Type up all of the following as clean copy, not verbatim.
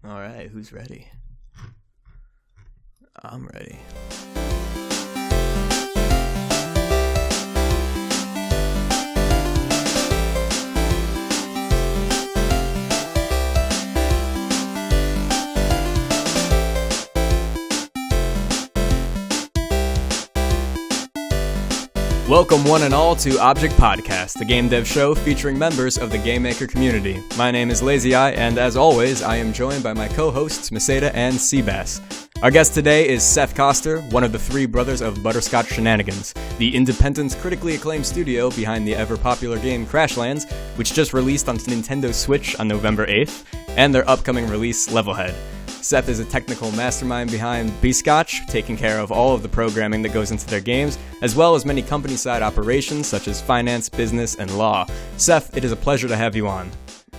All right, who's ready? I'm ready. Welcome one and all to Object Podcast, the game dev show featuring members of the game maker community. My name is Lazy Eye, and as always, I am joined by my co-hosts Maseda and Seabass. Our guest today is Seth Coster, one of the three brothers of Butterscotch Shenanigans, the independent, critically acclaimed studio behind the ever-popular game Crashlands, which just released on Nintendo Switch on November 8th, and their upcoming release, Levelhead. Seth is a technical mastermind behind Butterscotch, taking care of all of the programming that goes into their games, as well as many company-side operations such as finance, business, and law. Seth, it is a pleasure to have you on.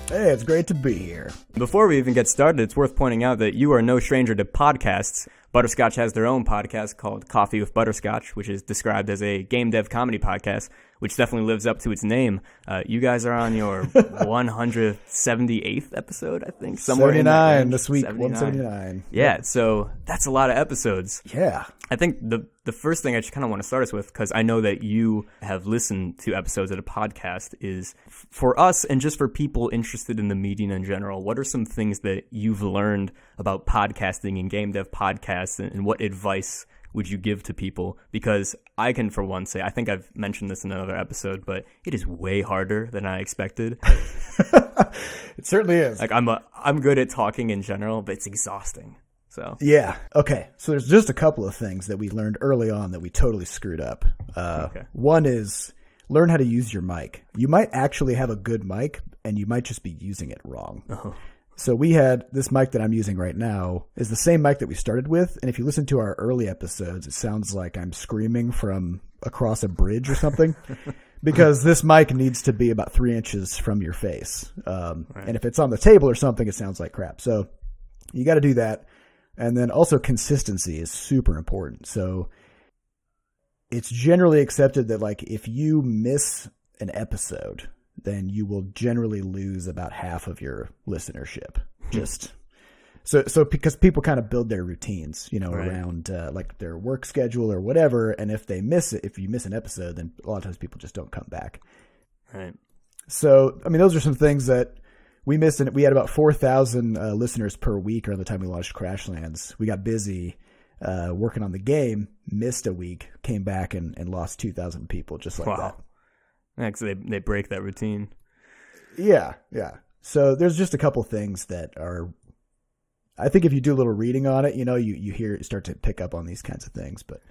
Hey, it's great to be here. Before we even get started, it's worth pointing out that you are no stranger to podcasts. Butterscotch has their own podcast called Coffee with Butterscotch, which is described as a game dev comedy podcast, which definitely lives up to its name. You guys are on your 178th episode, I think. Somewhere 79 in that this week, 79. 179. Yeah, so that's a lot of episodes. Yeah. I think the first thing I just kind of want to start us with, because I know that you have listened to episodes of the podcast, is for us and just for people interested in the medium in general, what are some things that you've learned about podcasting and game dev podcasts, and what advice would you give to people? Because I can, for one, say, I think I've mentioned this in another episode, but it is way harder than I expected. It certainly is. Like I'm good at talking in general, but it's exhausting. So yeah. Okay. So there's just a couple of things that we learned early on that we totally screwed up. One is learn how to use your mic. You might actually have a good mic, and you might just be using it wrong. Uh-huh. So we had this mic that I'm using right now is the same mic that we started with. And if you listen to our early episodes, it sounds like I'm screaming from across a bridge or something because this mic needs to be about 3 inches from your face. Right. And if it's on the table or something, it sounds like crap. So you got to do that. And then also consistency is super important. So it's generally accepted that like if you miss an episode, then you will generally lose about half of your listenership. Just so because people kind of build their routines, right, around like their work schedule or whatever. And if they miss it, if you miss an episode, then a lot of times people just don't come back. Right. So, I mean, those are some things that we missed. And we had about 4,000 listeners per week around the time we launched Crashlands. We got busy working on the game, missed a week, came back and lost 2,000 people just like that. Yeah, because they break that routine. Yeah. So there's just a couple things that are, I think if you do a little reading on it, you start to pick up on these kinds of things. But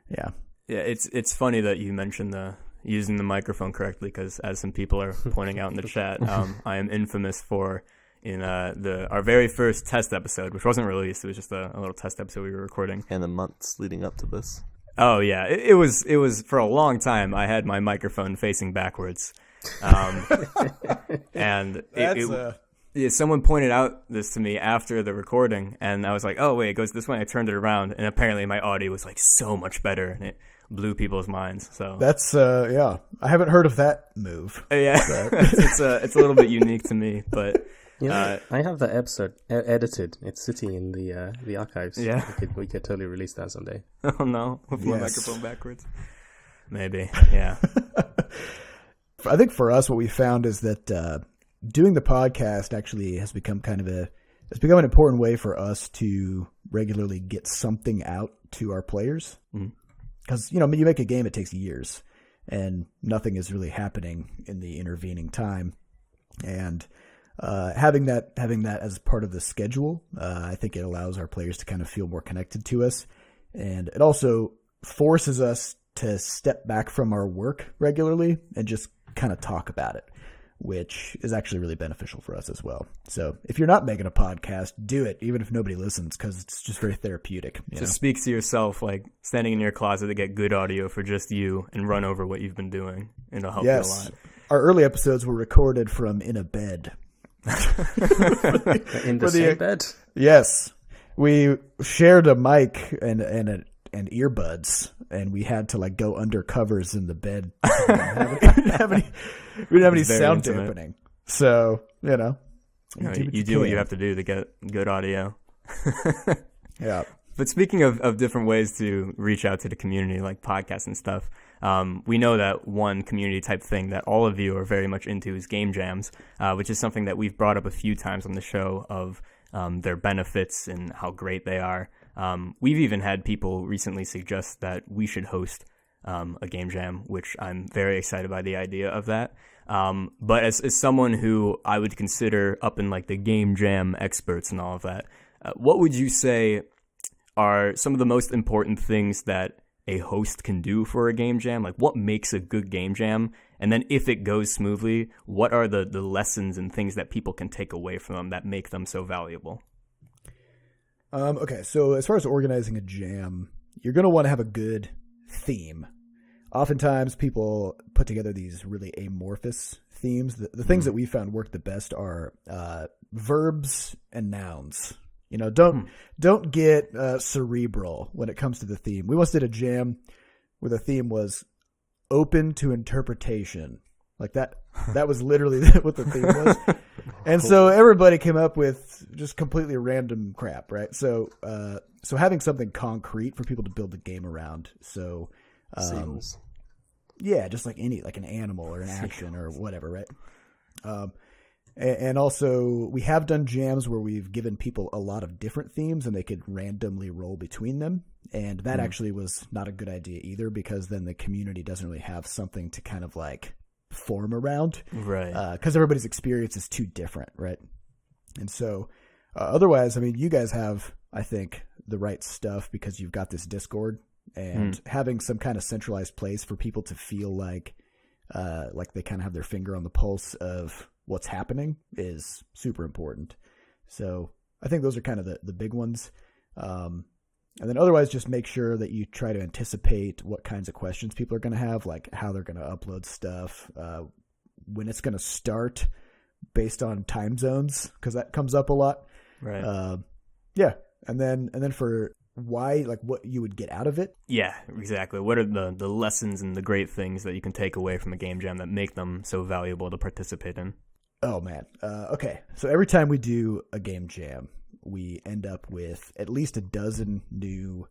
yeah. Yeah, it's funny that you mentioned using the microphone correctly, because as some people are pointing out in the chat, I am infamous for in our very first test episode, which wasn't released. It was just a little test episode we were recording. And the months leading up to this. Oh yeah, it was for a long time. I had my microphone facing backwards, and someone pointed out this to me after the recording, and I was like, "Oh wait, it goes this way." I turned it around, and apparently my audio was like so much better, and it blew people's minds. So that's I haven't heard of that move. Yeah, it's a little bit unique to me, but. Yeah, I have that episode edited. It's sitting in the archives. Yeah, we could totally release that someday. Oh no, with my microphone backwards. Maybe, yeah. I think for us, what we found is that doing the podcast actually has become it's become an important way for us to regularly get something out to our players. Because you make a game, it takes years, and nothing is really happening in the intervening time, and having that as part of the schedule, I think it allows our players to kind of feel more connected to us, and it also forces us to step back from our work regularly and just kind of talk about it, which is actually really beneficial for us as well. So if you're not making a podcast, do it, even if nobody listens, because it's just very therapeutic. Just speak to yourself, like standing in your closet to get good audio for just you and run over what you've been doing, and it'll help you a lot. Our early episodes were recorded from in a bed. In the same bed? Yes. We shared a mic and earbuds, and we had to go under covers in the bed. We didn't have any sound dampening. So, You do what you have to do to get good audio. Yeah. But speaking of different ways to reach out to the community, like podcasts and stuff, we know that one community type thing that all of you are very much into is game jams, which is something that we've brought up a few times on the show of their benefits and how great they are. We've even had people recently suggest that we should host a game jam, which I'm very excited by the idea of that. But as someone who I would consider up in like the game jam experts and all of that, what would you say are some of the most important things that a host can do for a game jam? Like, what makes a good game jam? And then if it goes smoothly, what are the lessons and things that people can take away from them that make them so valuable? Okay, so as far as organizing a jam, you're going to want to have a good theme. Oftentimes, people put together these really amorphous themes. The things that we found work the best are verbs and nouns. You know, don't get cerebral when it comes to the theme. We once did a jam where the theme was open to interpretation. Like that was literally what the theme was. And so everybody came up with just completely random crap, right? So having something concrete for people to build the game around. So yeah, just like an animal or an action or whatever, right? And also, we have done jams where we've given people a lot of different themes and they could randomly roll between them. And that actually was not a good idea either, because then the community doesn't really have something to kind of like form around. Right. Because everybody's experience is too different, right? And so otherwise, I mean, you guys have, I think, the right stuff because you've got this Discord and having some kind of centralized place for people to feel like they kind of have their finger on the pulse of what's happening is super important. So I think those are kind of the big ones. And then otherwise, just make sure that you try to anticipate what kinds of questions people are going to have, like how they're going to upload stuff, when it's going to start based on time zones, because that comes up a lot. Right. Yeah. And then for why, like what you would get out of it. Yeah, exactly. What are the lessons and the great things that you can take away from a game jam that make them so valuable to participate in? Oh, man. Okay. So every time we do a game jam, we end up with at least a dozen new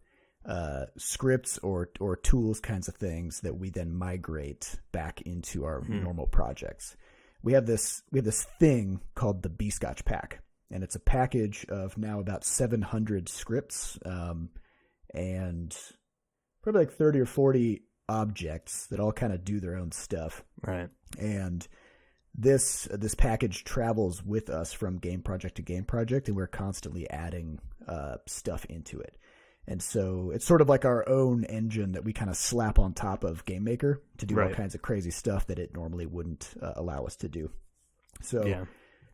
scripts or tools kinds of things that we then migrate back into our normal projects. We have this thing called the Butterscotch Pack, and it's a package of now about 700 scripts and probably like 30 or 40 objects that all kind of do their own stuff. Right. And this package travels with us from game project to game project, and we're constantly adding stuff into it. And so it's sort of like our own engine that we kind of slap on top of Game Maker to do all kinds of crazy stuff that it normally wouldn't allow us to do. So,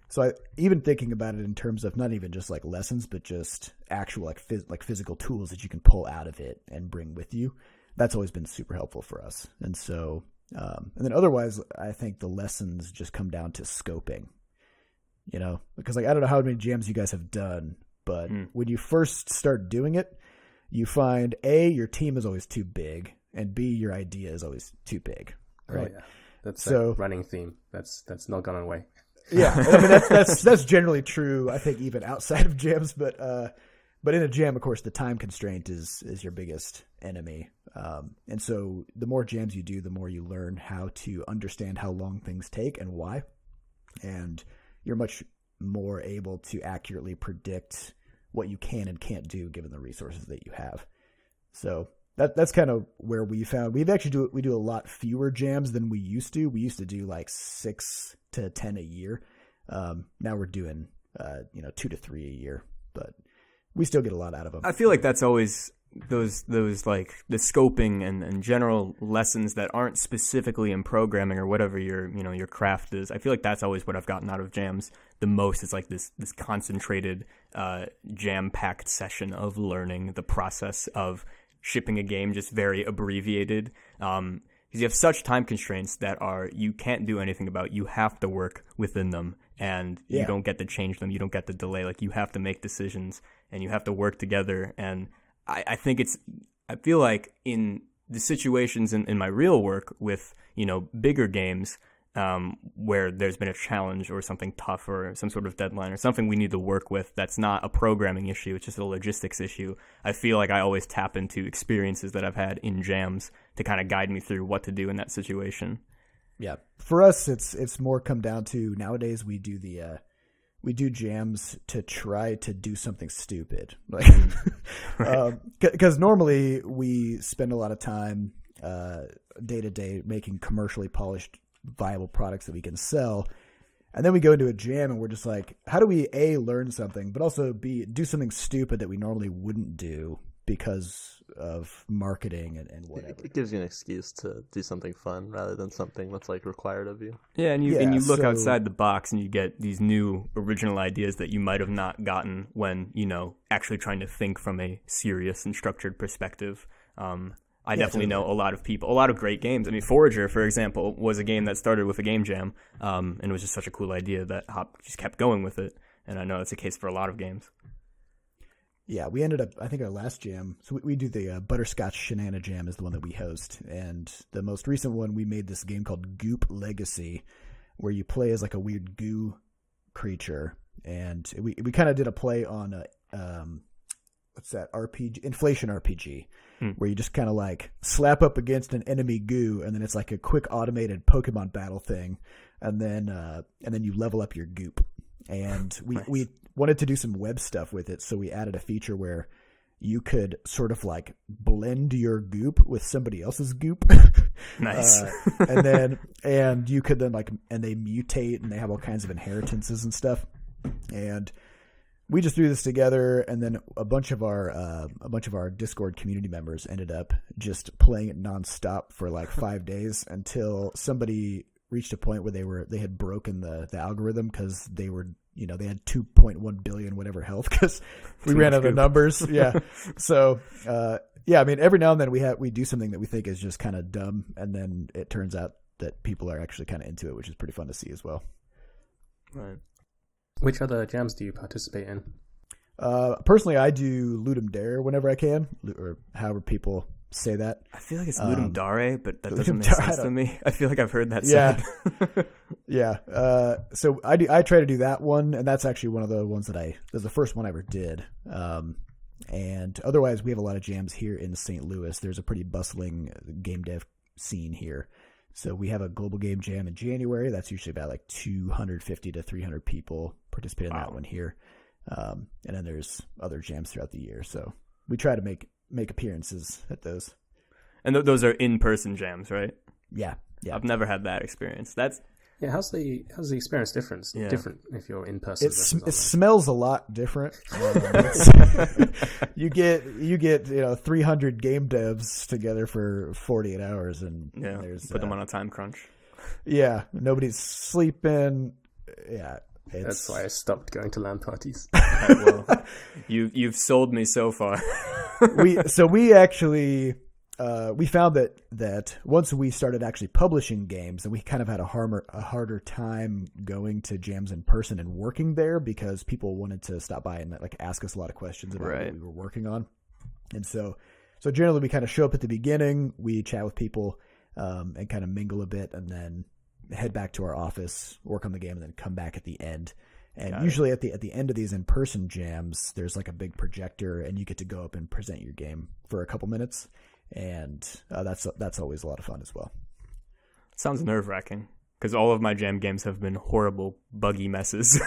so even thinking about it in terms of not even just like lessons, but just actual like physical tools that you can pull out of it and bring with you, that's always been super helpful for us. And so, and then otherwise, I think the lessons just come down to scoping, you know, because like I don't know how many jams you guys have done, but when you first start doing it, you find A, your team is always too big, and B, your idea is always too big. Right? Oh, yeah. That's a running theme. That's not gone away. Yeah, I mean that's generally true. I think even outside of jams, but in a jam, of course, the time constraint is your biggest enemy. And so the more jams you do, the more you learn how to understand how long things take and why, and you're much more able to accurately predict what you can and can't do given the resources that you have. So that's kind of where we found we do a lot fewer jams than we used to. We used to do like 6 to 10 a year. Now we're doing 2 to 3 a year, but we still get a lot out of them. I feel like that's always those like the scoping and general lessons that aren't specifically in programming or whatever your craft is. I feel like that's always what I've gotten out of jams the most. It's like this concentrated jam-packed session of learning the process of shipping a game, just very abbreviated. Because you have such time constraints that you can't do anything about. You have to work within them, and you don't get to change them. You don't get to delay. Like, you have to make decisions, and you have to work together. And I feel like in the situations in my real work with, bigger games, where there's been a challenge or something tough or some sort of deadline or something we need to work with that's not a programming issue, it's just a logistics issue, I feel like I always tap into experiences that I've had in jams to kind of guide me through what to do in that situation. Yeah. For us, it's more come down to nowadays we do jams to try to do something stupid. Like, because normally we spend a lot of time day to day making commercially polished, viable products that we can sell. And then we go into a jam and we're just like, how do we A, learn something, but also B, do something stupid that we normally wouldn't do because of marketing and whatever. It gives you an excuse to do something fun rather than something that's like required of you. Yeah, and you look outside the box and you get these new original ideas that you might have not gotten when, actually trying to think from a serious and structured perspective. I definitely know a lot of great games. I mean, Forager, for example, was a game that started with a game jam, and it was just such a cool idea that Hop just kept going with it. And I know it's the case for a lot of games. Yeah, we ended up, I think our last jam, so we do the Butterscotch Shenanigans jam is the one that we host. And the most recent one, we made this game called Goop Legacy, where you play as like a weird goo creature. And we kind of did a play on what's that RPG, inflation RPG, where you just kind of like slap up against an enemy goo, and then it's like a quick automated Pokemon battle thing, and then you level up your goop. And we wanted to do some web stuff with it, so we added a feature where you could sort of like blend your goop with somebody else's goop. Nice. And you could then and they mutate and they have all kinds of inheritances and stuff. And we just threw this together, and then a bunch of our Discord community members ended up just playing it nonstop for like 5 days until somebody reached a point where they had broken the algorithm because they were, they had 2.1 billion whatever health because we ran out of numbers. Yeah. So I mean, every now and then we do something that we think is just kind of dumb, and then it turns out that people are actually kind of into it, which is pretty fun to see as well. Right. Which other jams do you participate in? Personally, I do Ludum Dare whenever I can, or however people say that. I feel like it's Ludum Dare, but that doesn't make sense to me. I feel like I've heard that said. Yeah. So I try to do that one, and that's actually one of the ones that's the first one I ever did. And otherwise, we have a lot of jams here in St. Louis. There's a pretty bustling game dev scene here. So we have a global game jam in January. That's usually about like 250 to 300 people participate in that one here. And then there's other jams throughout the year. So we try to make appearances at those. And those are in-person jams, right? Yeah. I've never had that experience. How's the experience different if you're in person? It smells a lot different. You get 300 game devs together for 48 hours, and put them on a time crunch. Yeah, nobody's sleeping. Yeah, that's why I stopped going to LAN parties. Well, you've sold me so far. we actually. We found that once we started actually publishing games, and we kind of had a harder time going to jams in person and working there because people wanted to stop by and like ask us a lot of questions about what we were working on. And so generally we kind of show up at the beginning, we chat with people and kind of mingle a bit, and then head back to our office, work on the game, and then come back at the end. And usually at the end of these in-person jams, there's like a big projector, and you get to go up and present your game for a couple minutes. And that's always a lot of fun as well. Sounds nerve-wracking, because all of my jam games have been horrible, buggy messes.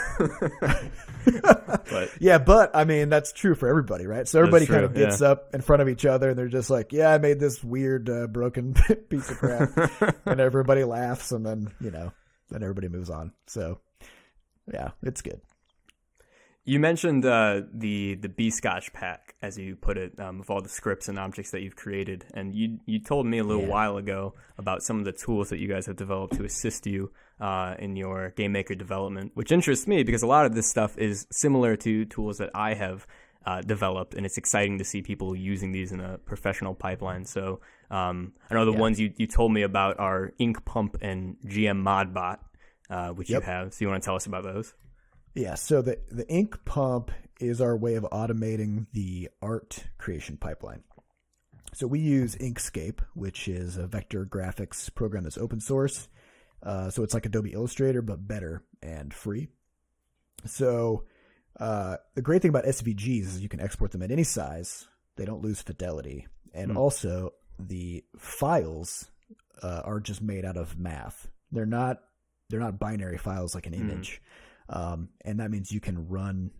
But I mean, that's true for everybody, right? So everybody kind of gets up in front of each other, and they're just like, yeah, I made this weird broken piece of crap. And everybody laughs, and then, then everybody moves on. So, yeah, it's good. You mentioned the B-Scotch pack, as you put it, of all the scripts and objects that you've created. And you told me a little while ago about some of the tools that you guys have developed to assist you in your game maker development, which interests me because a lot of this stuff is similar to tools that I have developed, and it's exciting to see people using these in a professional pipeline. So I know the ones you told me about are Ink Pump and GM Modbot, which you have. So you want to tell us about those? Yeah, so the Ink Pump is our way of automating the art creation pipeline. So we use Inkscape, which is a vector graphics program that's open source. So it's like Adobe Illustrator, but better and free. So the great thing about SVGs is you can export them at any size. They don't lose fidelity. And also the files are just made out of math. They're not binary files like an image. And that means you can run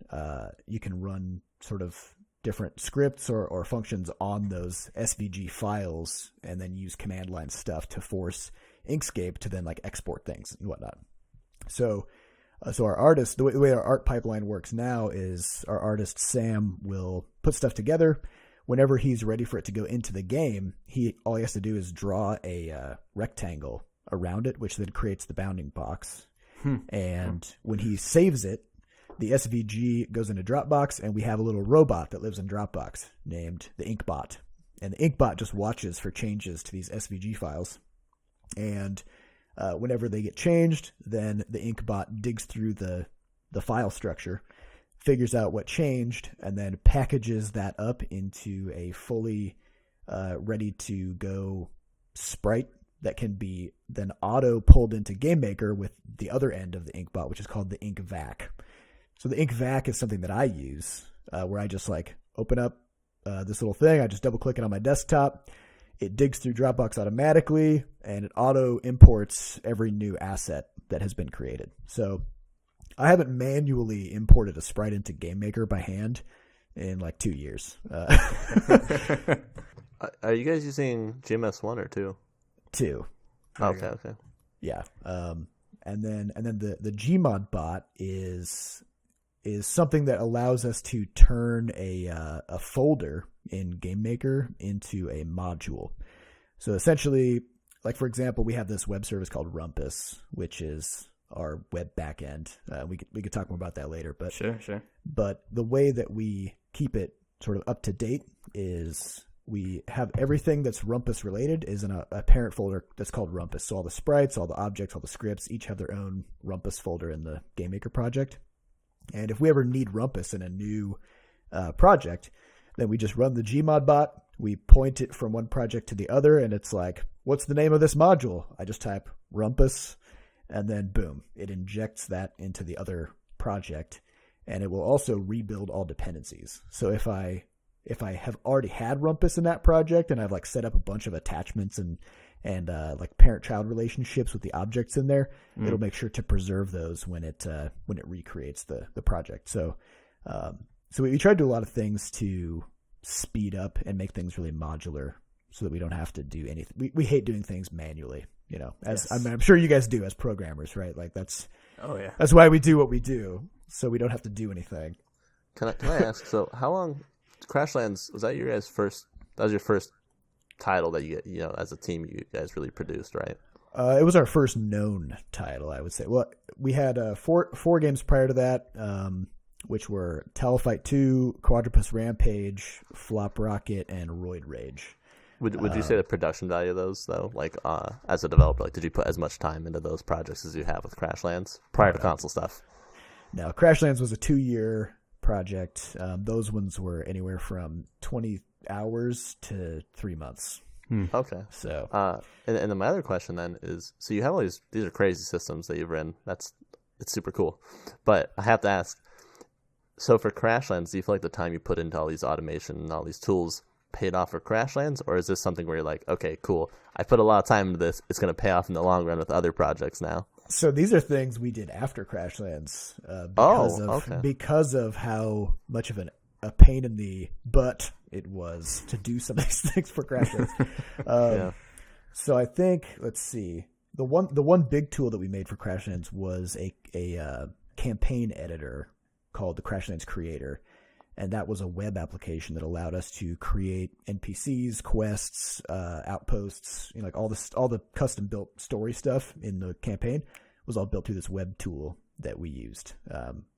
sort of different scripts or functions on those SVG files and then use command line stuff to force Inkscape to then like export things and whatnot. So our artist, the way our art pipeline works now is our artist Sam will put stuff together. Whenever he's ready for it to go into the game, all he has to do is draw a rectangle around it, which then creates the bounding box. And when he saves it, the SVG goes into Dropbox, and we have a little robot that lives in Dropbox named the Inkbot. And the Inkbot just watches for changes to these SVG files. And whenever they get changed, then the Inkbot digs through the file structure, figures out what changed, and then packages that up into a fully ready-to-go sprite that can be then auto pulled into GameMaker with the other end of the Inkbot, which is called the InkVac. So the InkVac is something that I use where I just like open up this little thing. I just double click it on my desktop. It digs through Dropbox automatically, and it auto imports every new asset that has been created. So I haven't manually imported a sprite into GameMaker by hand in like 2 years. Are you guys using GMS 1 or 2? 2. Okay. Yeah. And then the Gmod bot is something that allows us to turn a folder in GameMaker into a module. So essentially, like for example, we have this web service called Rumpus, which is our web backend. We could talk more about that later, but Sure. But the way that we keep it sort of up to date is we have everything that's Rumpus related is in a parent folder that's called Rumpus. So all the sprites, all the objects, all the scripts, each have their own Rumpus folder in the GameMaker project. And if we ever need Rumpus in a new project, then we just run the Gmod bot. We point it from one project to the other, and it's like, what's the name of this module? I just type Rumpus, and then boom, it injects that into the other project, and it will also rebuild all dependencies. So if I have already had Rumpus in that project and I've like set up a bunch of attachments and like parent-child relationships with the objects in there, it'll make sure to preserve those when it recreates the project. So we try to do a lot of things to speed up and make things really modular so that we don't have to do anything. We hate doing things manually, as yes. I'm sure you guys do as programmers, right? Like that's why we do what we do, so we don't have to do anything. Can I ask, so how long Crashlands was that your guys' first? That was your first title that you as a team you guys really produced, right? It was our first known title, I would say. Well, we had four games prior to that, which were Telefight 2, Quadrupus Rampage, Flop Rocket, and Roid Rage. Would you say the production value of those, though, like as a developer, like did you put as much time into those projects as you have with Crashlands prior to console stuff? No, Crashlands was a 2-year project. Those ones were anywhere from 20 hours to 3 months. Okay. So, and then my other question then is, so you have all these are crazy systems that you've written. It's super cool, but I have to ask. So for Crashlands, do you feel like the time you put into all these automation and all these tools paid off for Crashlands, or is this something where you're like, okay, cool, I put a lot of time into this, it's going to pay off in the long run with other projects now? So these are things we did after Crashlands because of how much of a pain in the butt it was to do some of these things for Crashlands. So I think, let's see, the one big tool that we made for Crashlands was a campaign editor called the Crashlands Creator, and that was a web application that allowed us to create NPCs, quests, outposts, like all the custom built story stuff in the campaign was all built through this web tool that we used,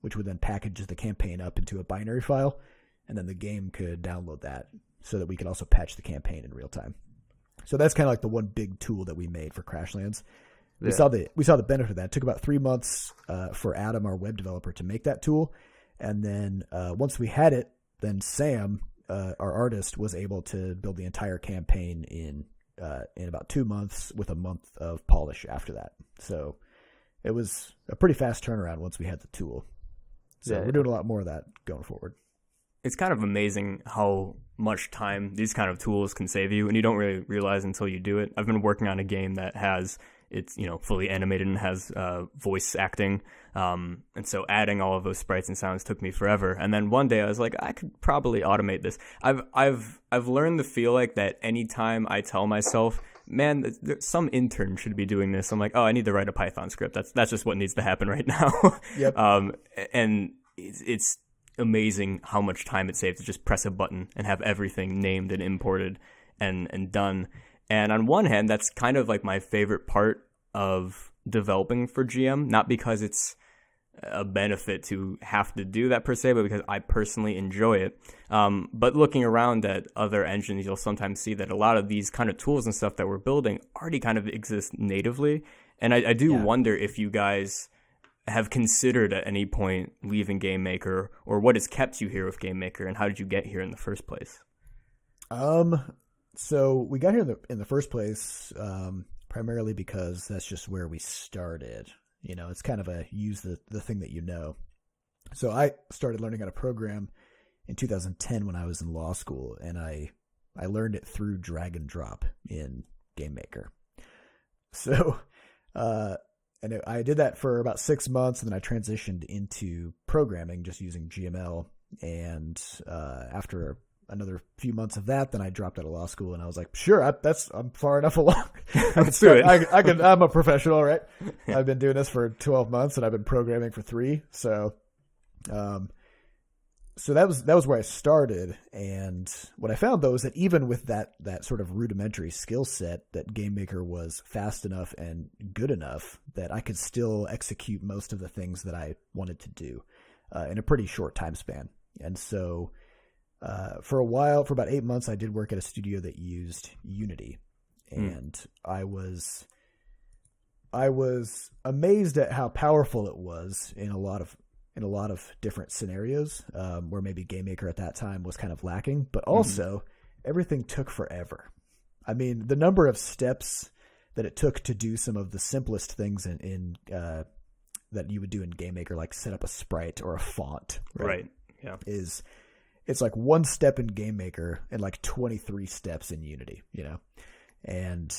which would then package the campaign up into a binary file, and then the game could download that so that we could also patch the campaign in real time. So that's kind of like the one big tool that we made for Crashlands. We saw the benefit of that. It took about 3 months for Adam, our web developer, to make that tool. And then once we had it, then Sam, our artist, was able to build the entire campaign in in about 2 months with a month of polish after that. So it was a pretty fast turnaround once we had the tool. So we're doing a lot more of that going forward. It's kind of amazing how much time these kind of tools can save you, and you don't really realize until you do it. I've been working on a game that has it's fully animated and has voice acting, and so adding all of those sprites and sounds took me forever. And then one day I was like, I could probably automate this. I've learned to feel like that anytime I tell myself, man, some intern should be doing this, I'm like, oh, I need to write a Python script. That's just what needs to happen right now. Yep. And it's amazing how much time it saves to just press a button and have everything named and imported and done. And on one hand, that's kind of like my favorite part of developing for GM, not because it's a benefit to have to do that per se, but because I personally enjoy it. But looking around at other engines, you'll sometimes see that a lot of these kind of tools and stuff that we're building already kind of exist natively. And I do wonder if you guys have considered at any point leaving GameMaker, or what has kept you here with GameMaker, and how did you get here in the first place? So we got here in the first place primarily because that's just where we started. It's kind of a use the thing that you know. So I started learning how to program in 2010 when I was in law school, and I learned it through drag and drop in GameMaker. So and I did that for about 6 months, and then I transitioned into programming just using GML. And after another few months of that, then I dropped out of law school, and I was like, sure, I'm far enough along. Let's do it. I'm a professional, right? I've been doing this for 12 months, and I've been programming for 3. So that was where I started. And what I found, though, is that even with that sort of rudimentary skill set, that GameMaker was fast enough and good enough that I could still execute most of the things that I wanted to do in a pretty short time span. And so for a while, for about 8 months, I did work at a studio that used Unity. And I was amazed at how powerful it was in a lot of different scenarios where maybe GameMaker at that time was kind of lacking, but also everything took forever. I mean, the number of steps that it took to do some of the simplest things in that you would do in GameMaker, like set up a sprite or a font, right? Yeah, it's like one step in GameMaker and like 23 steps in Unity, And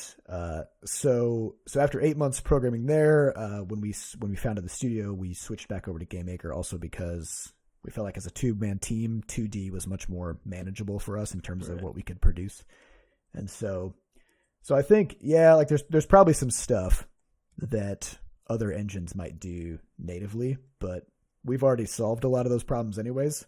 so after 8 months programming there, when we founded the studio, we switched back over to GameMaker, also because we felt like as a 2-man team, 2D was much more manageable for us in terms of what we could produce. And so I think, like there's probably some stuff that other engines might do natively, but we've already solved a lot of those problems anyways.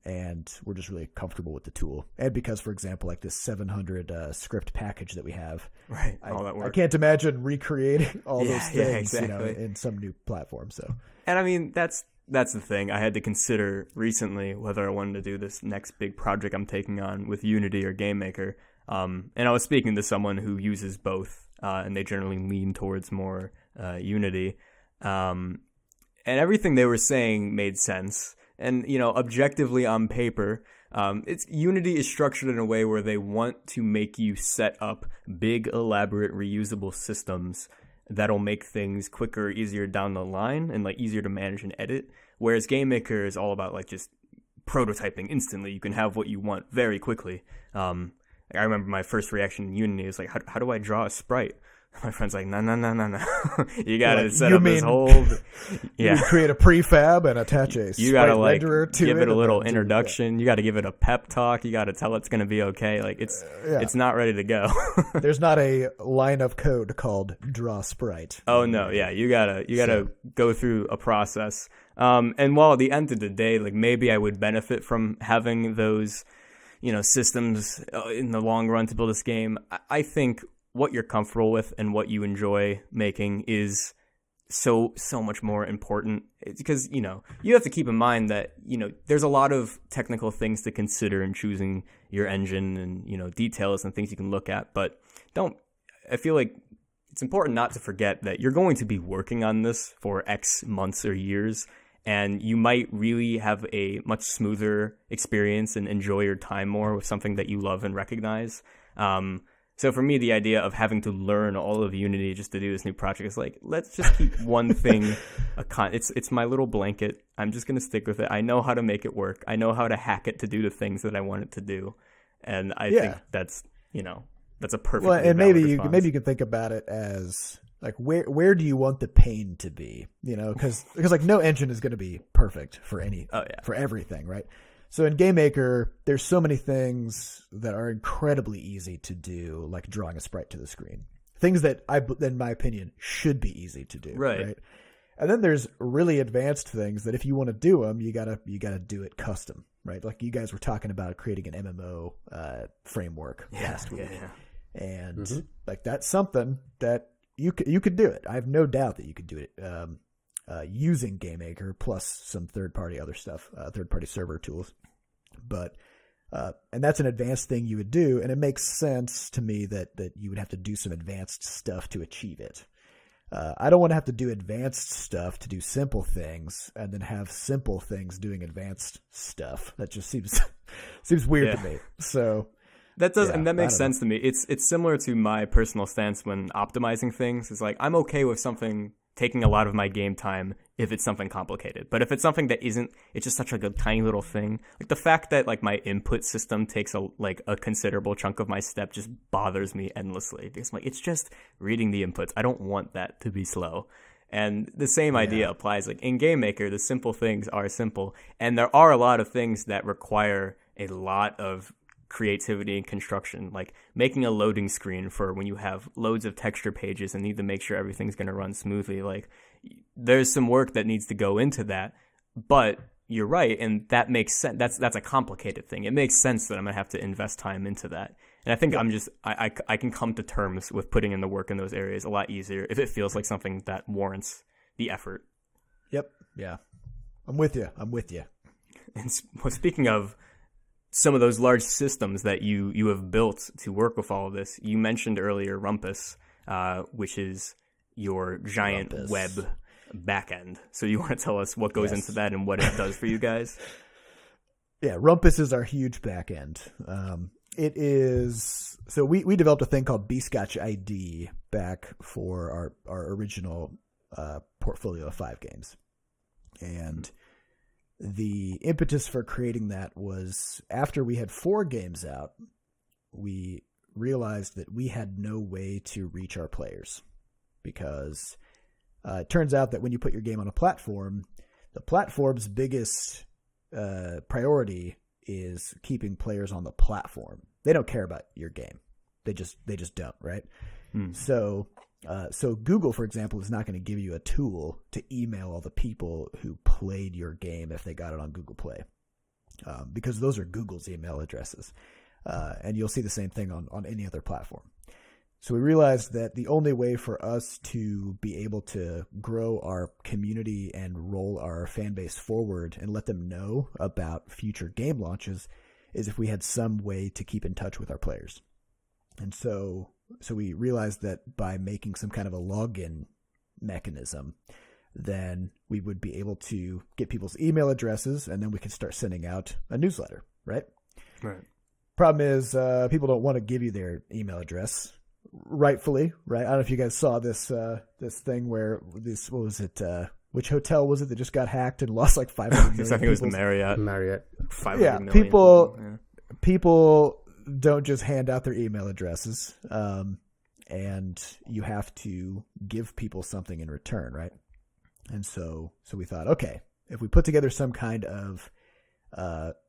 And we're just really comfortable with the tool. And because, for example, like this 700 script package that we have, right? All that work. I can't imagine recreating all those things, exactly. In some new platform. So, and I mean, that's the thing. I had to consider recently whether I wanted to do this next big project I'm taking on with Unity or GameMaker. And I was speaking to someone who uses both, and they generally lean towards more Unity. And everything they were saying made sense. And, objectively on paper, Unity is structured in a way where they want to make you set up big, elaborate, reusable systems that'll make things quicker, easier down the line, and like easier to manage and edit. Whereas GameMaker is all about like just prototyping instantly. You can have what you want very quickly. I remember my first reaction in Unity was like, how do I draw a sprite? My friend's like, no. You gotta set up this whole. You create a prefab and attach a you gotta like renderer to give it a little introduction. You gotta give it a pep talk. You gotta tell it's gonna be okay. Like it's not ready to go. There's not a line of code called draw sprite. Oh no, yeah, you gotta go through a process. And while at the end of the day, like maybe I would benefit from having those, systems in the long run to build this game. I think what you're comfortable with and what you enjoy making is so much more important. It's because, you have to keep in mind that, there's a lot of technical things to consider in choosing your engine and, details and things you can look at. But I feel like it's important not to forget that you're going to be working on this for X months or years, and you might really have a much smoother experience and enjoy your time more with something that you love and recognize. So for me, the idea of having to learn all of Unity just to do this new project is like, let's just keep one thing. It's my little blanket. I'm just going to stick with it. I know how to make it work. I know how to hack it to do the things that I want it to do. And I think that's, that's a perfect. Well, and maybe you can think about it as like, where do you want the pain to be? Because like no engine is going to be perfect for for everything, right? So in GameMaker, there's so many things that are incredibly easy to do, like drawing a sprite to the screen. Things that, in my opinion, should be easy to do. Right? And then there's really advanced things that if you want to do them, you gotta do it custom, right? Like you guys were talking about creating an MMO framework last week. And like that's something that you could do it. I have no doubt that you could do it using GameMaker plus some third-party other stuff, third-party server tools. But and that's an advanced thing you would do, and it makes sense to me that you would have to do some advanced stuff to achieve it. I don't want to have to do advanced stuff to do simple things, and then have simple things doing advanced stuff. That just seems weird to me. So that does, and that makes sense to me. It's similar to my personal stance when optimizing things. It's like I'm okay with something taking a lot of my game time if it's something complicated. But if it's something that isn't, it's just such like a tiny little thing. Like the fact that like my input system takes a considerable chunk of my step just bothers me endlessly because like it's just reading the inputs. I don't want that to be slow. And the same idea applies. Like in GameMaker, the simple things are simple, and there are a lot of things that require a lot of creativity and construction, like making a loading screen for when you have loads of texture pages and need to make sure everything's going to run smoothly. Like there's some work that needs to go into that, but you're right, and that makes sense. That's a complicated thing. It makes sense that I'm going to have to invest time into that. And I think I can come to terms with putting in the work in those areas a lot easier if it feels like something that warrants the effort. Yep. Yeah. I'm with you. And speaking of some of those large systems that you have built to work with all of this, you mentioned earlier Rumpus, which is your giant web backend. So you want to tell us what goes into that and what it does for you guys? Yeah, Rumpus is our huge backend. It is so we developed a thing called Butterscotch ID back for our original portfolio of 5 games, and the impetus for creating that was after we had 4 games out, we realized that we had no way to reach our players because it turns out that when you put your game on a platform, the platform's biggest priority is keeping players on the platform. They don't care about your game. They just don't, right? So Google, for example, is not going to give you a tool to email all the people who played your game if they got it on Google Play, because those are Google's email addresses. And you'll see the same thing on any other platform. So we realized that the only way for us to be able to grow our community and roll our fan base forward and let them know about future game launches is if we had some way to keep in touch with our players. And so we realized that by making some kind of a login mechanism, then we would be able to get people's email addresses, and then we could start sending out a newsletter, right? Right. Problem is, people don't want to give you their email address, rightfully, right? I don't know if you guys saw this thing where what was it? Which hotel was it that just got hacked and lost like 500 million? I think it was the Marriott. 500 million. People don't just hand out their email addresses, and you have to give people something in return, right? And so we thought, okay, if we put together some kind of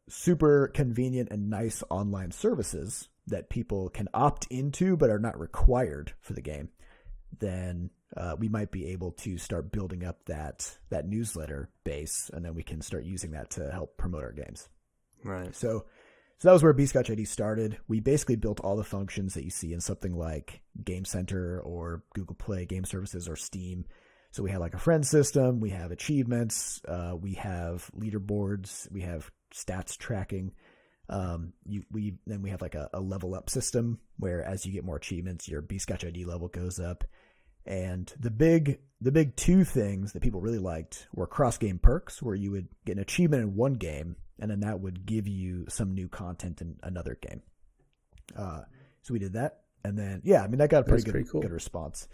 super convenient and nice online services that people can opt into but are not required for the game, then we might be able to start building up that newsletter base, and then we can start using that to help promote our games. Right. So that was where Butterscotch ID started. We basically built all the functions that you see in something like Game Center or Google Play Game Services or Steam. So we have like a friend system, we have achievements, we have leaderboards, we have stats tracking. Then we have like a level up system where as you get more achievements, your Butterscotch ID level goes up. And the big 2 things that people really liked were cross-game perks, where you would get an achievement in one game, and then that would give you some new content in another game. So we did that. And then, yeah, I mean, that got a pretty That's pretty cool. good response.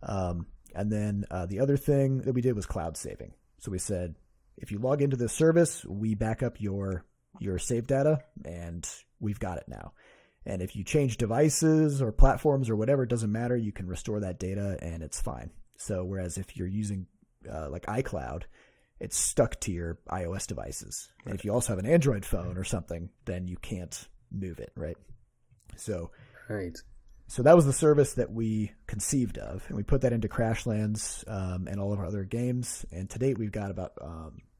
And then the other thing that we did was cloud saving. So we said, if you log into this service, we back up your save data, and we've got it now. And if you change devices or platforms or whatever, it doesn't matter. You can restore that data, and it's fine. So whereas if you're using like iCloud, it's stuck to your iOS devices. Right. And if you also have an Android phone or something, then you can't move it, right? So that was the service that we conceived of, and we put that into Crashlands and all of our other games. And to date, we've got about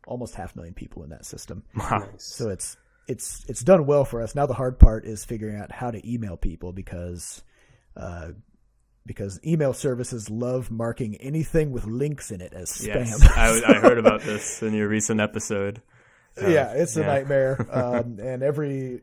almost 500,000 people in that system. Wow. So it's done well for us. Now the hard part is figuring out how to email people because email services love marking anything with links in it as spam. Yes, I heard about this in your recent episode. Yeah, it's a nightmare. And every,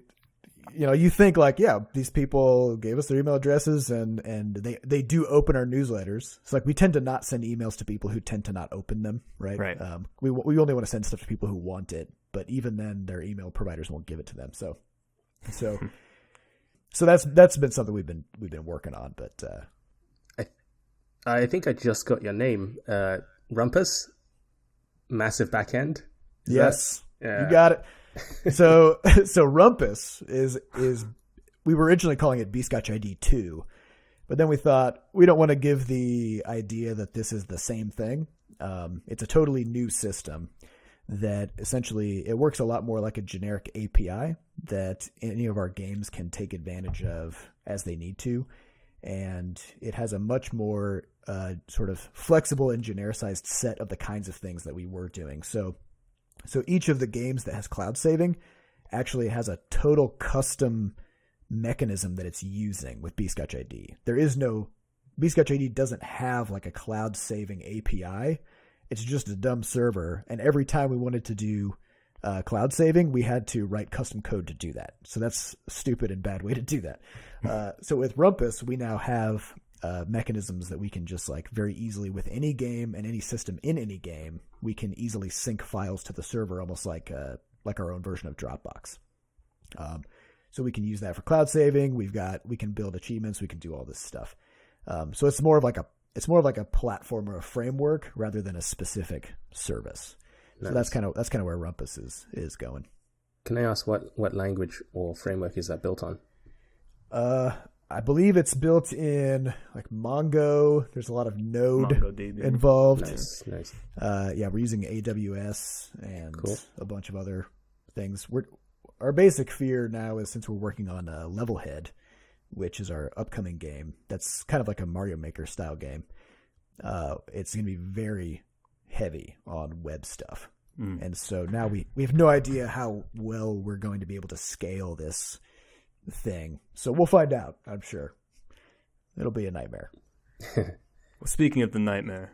you think like, yeah, these people gave us their email addresses and they do open our newsletters. It's like we tend to not send emails to people who tend to not open them, right? Right. We only want to send stuff to people who want it, but even then their email providers won't give it to them. So that's been something we've been working on, but I think I just got your name. Rumpus, massive backend. Yes, you got it. So Rumpus is we were originally calling it Butterscotch ID 2, but then we thought we don't want to give the idea that this is the same thing. It's a totally new system that essentially it works a lot more like a generic API that any of our games can take advantage of as they need to. And it has a much more sort of flexible and genericized set of the kinds of things that we were doing. So each of the games that has cloud saving actually has a total custom mechanism that it's using with Butterscotch ID. Butterscotch ID doesn't have like a cloud saving API. It's just a dumb server. And every time we wanted to do cloud saving, we had to write custom code to do that. So that's a stupid and bad way to do that. So with Rumpus, we now have mechanisms that we can just like very easily with any game and any system in any game, we can easily sync files to the server almost like our own version of Dropbox. So we can use that for cloud saving. We can build achievements. We can do all this stuff. So it's more of like a platform or a framework rather than a specific service. Nice. So that's kind of where Rumpus is going. Can I ask what language or framework is that built on? I believe it's built in like Mongo. There's a lot of Node MongoDB involved. Nice. Yeah, we're using AWS and cool. a bunch of other things. Our basic fear now is since we're working on Levelhead, which is our upcoming game. That's kind of like a Mario Maker style game. It's going to be very heavy on web stuff. And so now we have no idea how well we're going to be able to scale this thing. So we'll find out, I'm sure. It'll be a nightmare. Well, speaking of the nightmare,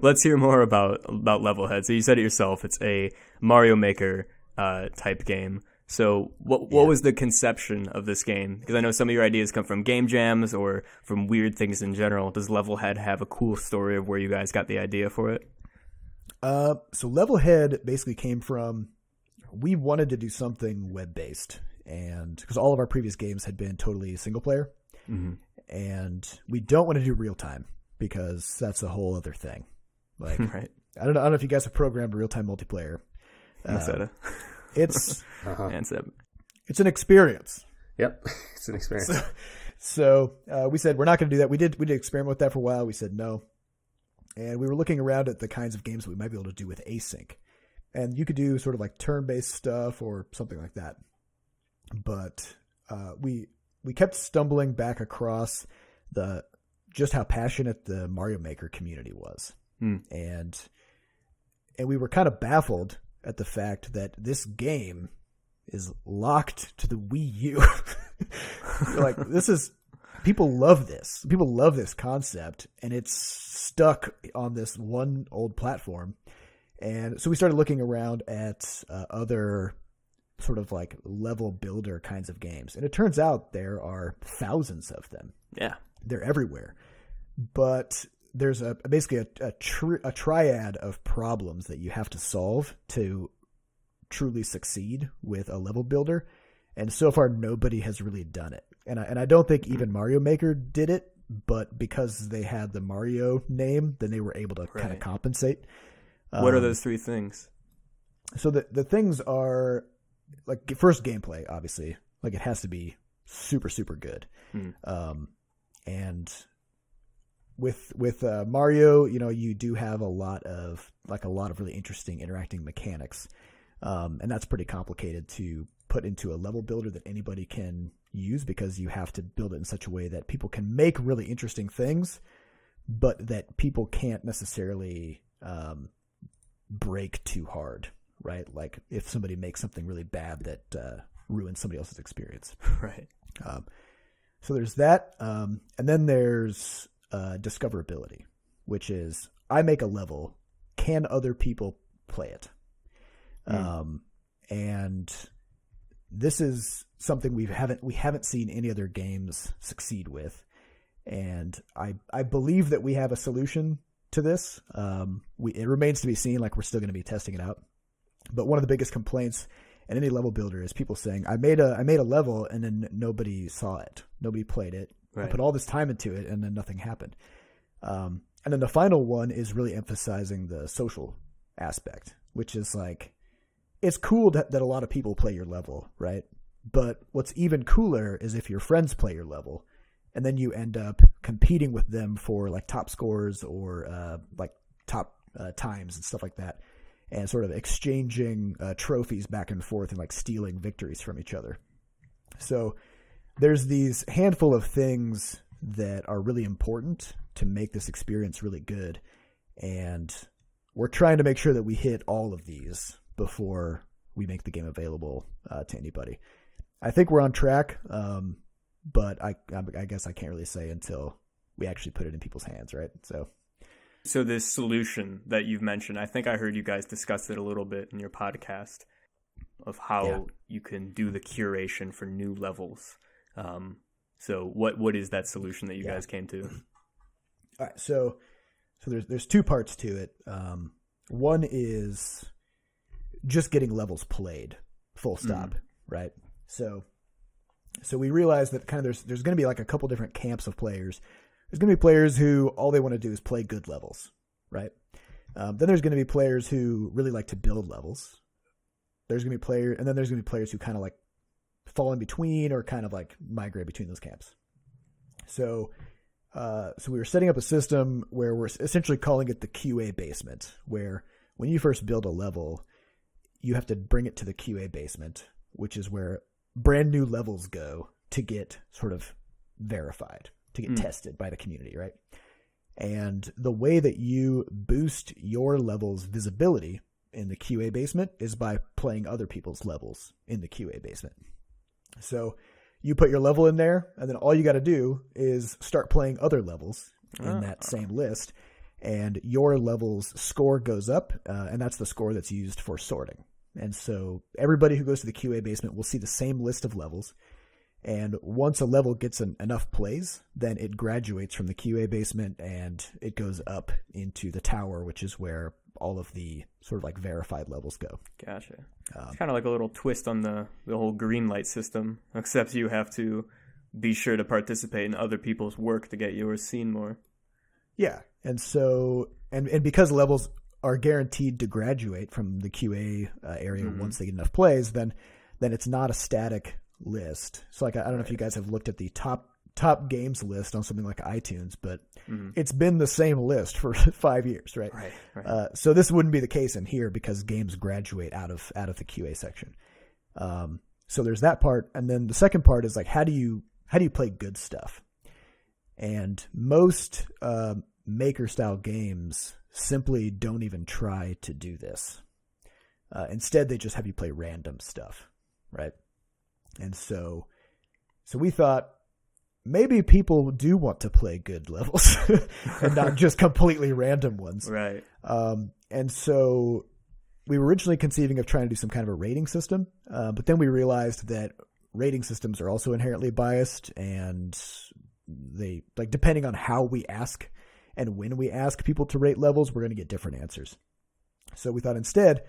let's hear more about Levelhead. So you said it yourself, it's a Mario Maker type game. So what was the conception of this game? Because I know some of your ideas come from game jams or from weird things in general. Does Levelhead have a cool story of where you guys got the idea for it? So Levelhead basically came from, we wanted to do something web-based, and because all of our previous games had been totally single player, and we don't want to do real time because that's a whole other thing. Like, right. I don't know if you guys have programmed real time multiplayer. It's it's an experience. Yep, it's an experience. So we said we're not going to do that. We did experiment with that for a while. We said no. And we were looking around at the kinds of games that we might be able to do with async. And you could do sort of like turn-based stuff or something like that. But we kept stumbling back across just how passionate the Mario Maker community was. And we were kind of baffled at the fact that this game is locked to the Wii U. Like, people love this. People love this concept, and it's stuck on this one old platform. And so we started looking around at other sort of like level builder kinds of games. And it turns out there are thousands of them. Yeah. They're everywhere. But there's basically a triad of problems that you have to solve to truly succeed with a level builder. And so far, nobody has really done it. And I don't think even Mario Maker did it, but because they had the Mario name, then they were able to kind of compensate. What are those three things? So the things are, like, first, gameplay, obviously. Like, it has to be super, super good. And with Mario, you know, you do have a lot of really interesting interacting mechanics. And that's pretty complicated to put into a level builder that anybody can use, because you have to build it in such a way that people can make really interesting things, but that people can't necessarily break too hard, right? Like if somebody makes something really bad that ruins somebody else's experience. Right. So there's that. And then there's discoverability, which is I make a level. Can other people play it? And this is something we haven't seen any other games succeed with. And I believe that we have a solution to this. It remains to be seen, like we're still going to be testing it out. But one of the biggest complaints in any level builder is people saying, I made a level and then nobody saw it. Nobody played it. Right. I put all this time into it and then nothing happened. And then the final one is really emphasizing the social aspect, which is like, it's cool that a lot of people play your level, right? But what's even cooler is if your friends play your level and then you end up competing with them for like top scores or like top times and stuff like that, and sort of exchanging trophies back and forth and like stealing victories from each other. So there's these handful of things that are really important to make this experience really good. And we're trying to make sure that we hit all of these before we make the game available to anybody. I think we're on track, but I guess I can't really say until we actually put it in people's hands, right? So this solution that you've mentioned, I think I heard you guys discuss it a little bit in your podcast of how you can do the curation for new levels. So what is that solution that you guys came to? All right, so there's two parts to it. One is just getting levels played, full stop, right? So we realized that kind of there's going to be like a couple different camps of players. There's going to be players who all they want to do is play good levels, right? Then there's going to be players who really like to build levels. There's going to be players who kind of like fall in between or kind of like migrate between those camps. So we were setting up a system where we're essentially calling it the QA basement, where when you first build a level, you have to bring it to the QA basement, which is where brand new levels go to get sort of verified, to get tested by the community, right? And the way that you boost your level's visibility in the QA basement is by playing other people's levels in the QA basement. So you put your level in there, and then all you got to do is start playing other levels in that same list, and your level's score goes up, and that's the score that's used for sorting. And so everybody who goes to the QA basement will see the same list of levels, and once a level gets enough plays, then it graduates from the QA basement and it goes up into the tower, which is where all of the sort of like verified levels go. Gotcha. It's kind of like a little twist on the whole green light system, except you have to be sure to participate in other people's work to get yours seen more. Yeah. And so, and because levels are guaranteed to graduate from the QA area once they get enough plays, then it's not a static list. So like, I don't know if you guys have looked at the top games list on something like iTunes, but it's been the same list for 5 years, right? Right. So this wouldn't be the case in here because games graduate out of the QA section. So there's that part, and then the second part is like, how do you play good stuff? And most maker style games simply don't even try to do this. Instead, they just have you play random stuff, right? And so we thought, maybe people do want to play good levels and not just completely random ones. Right. And so we were originally conceiving of trying to do some kind of a rating system, but then we realized that rating systems are also inherently biased, and they, like, depending on how we ask and when we ask people to rate levels, we're going to get different answers. So we thought instead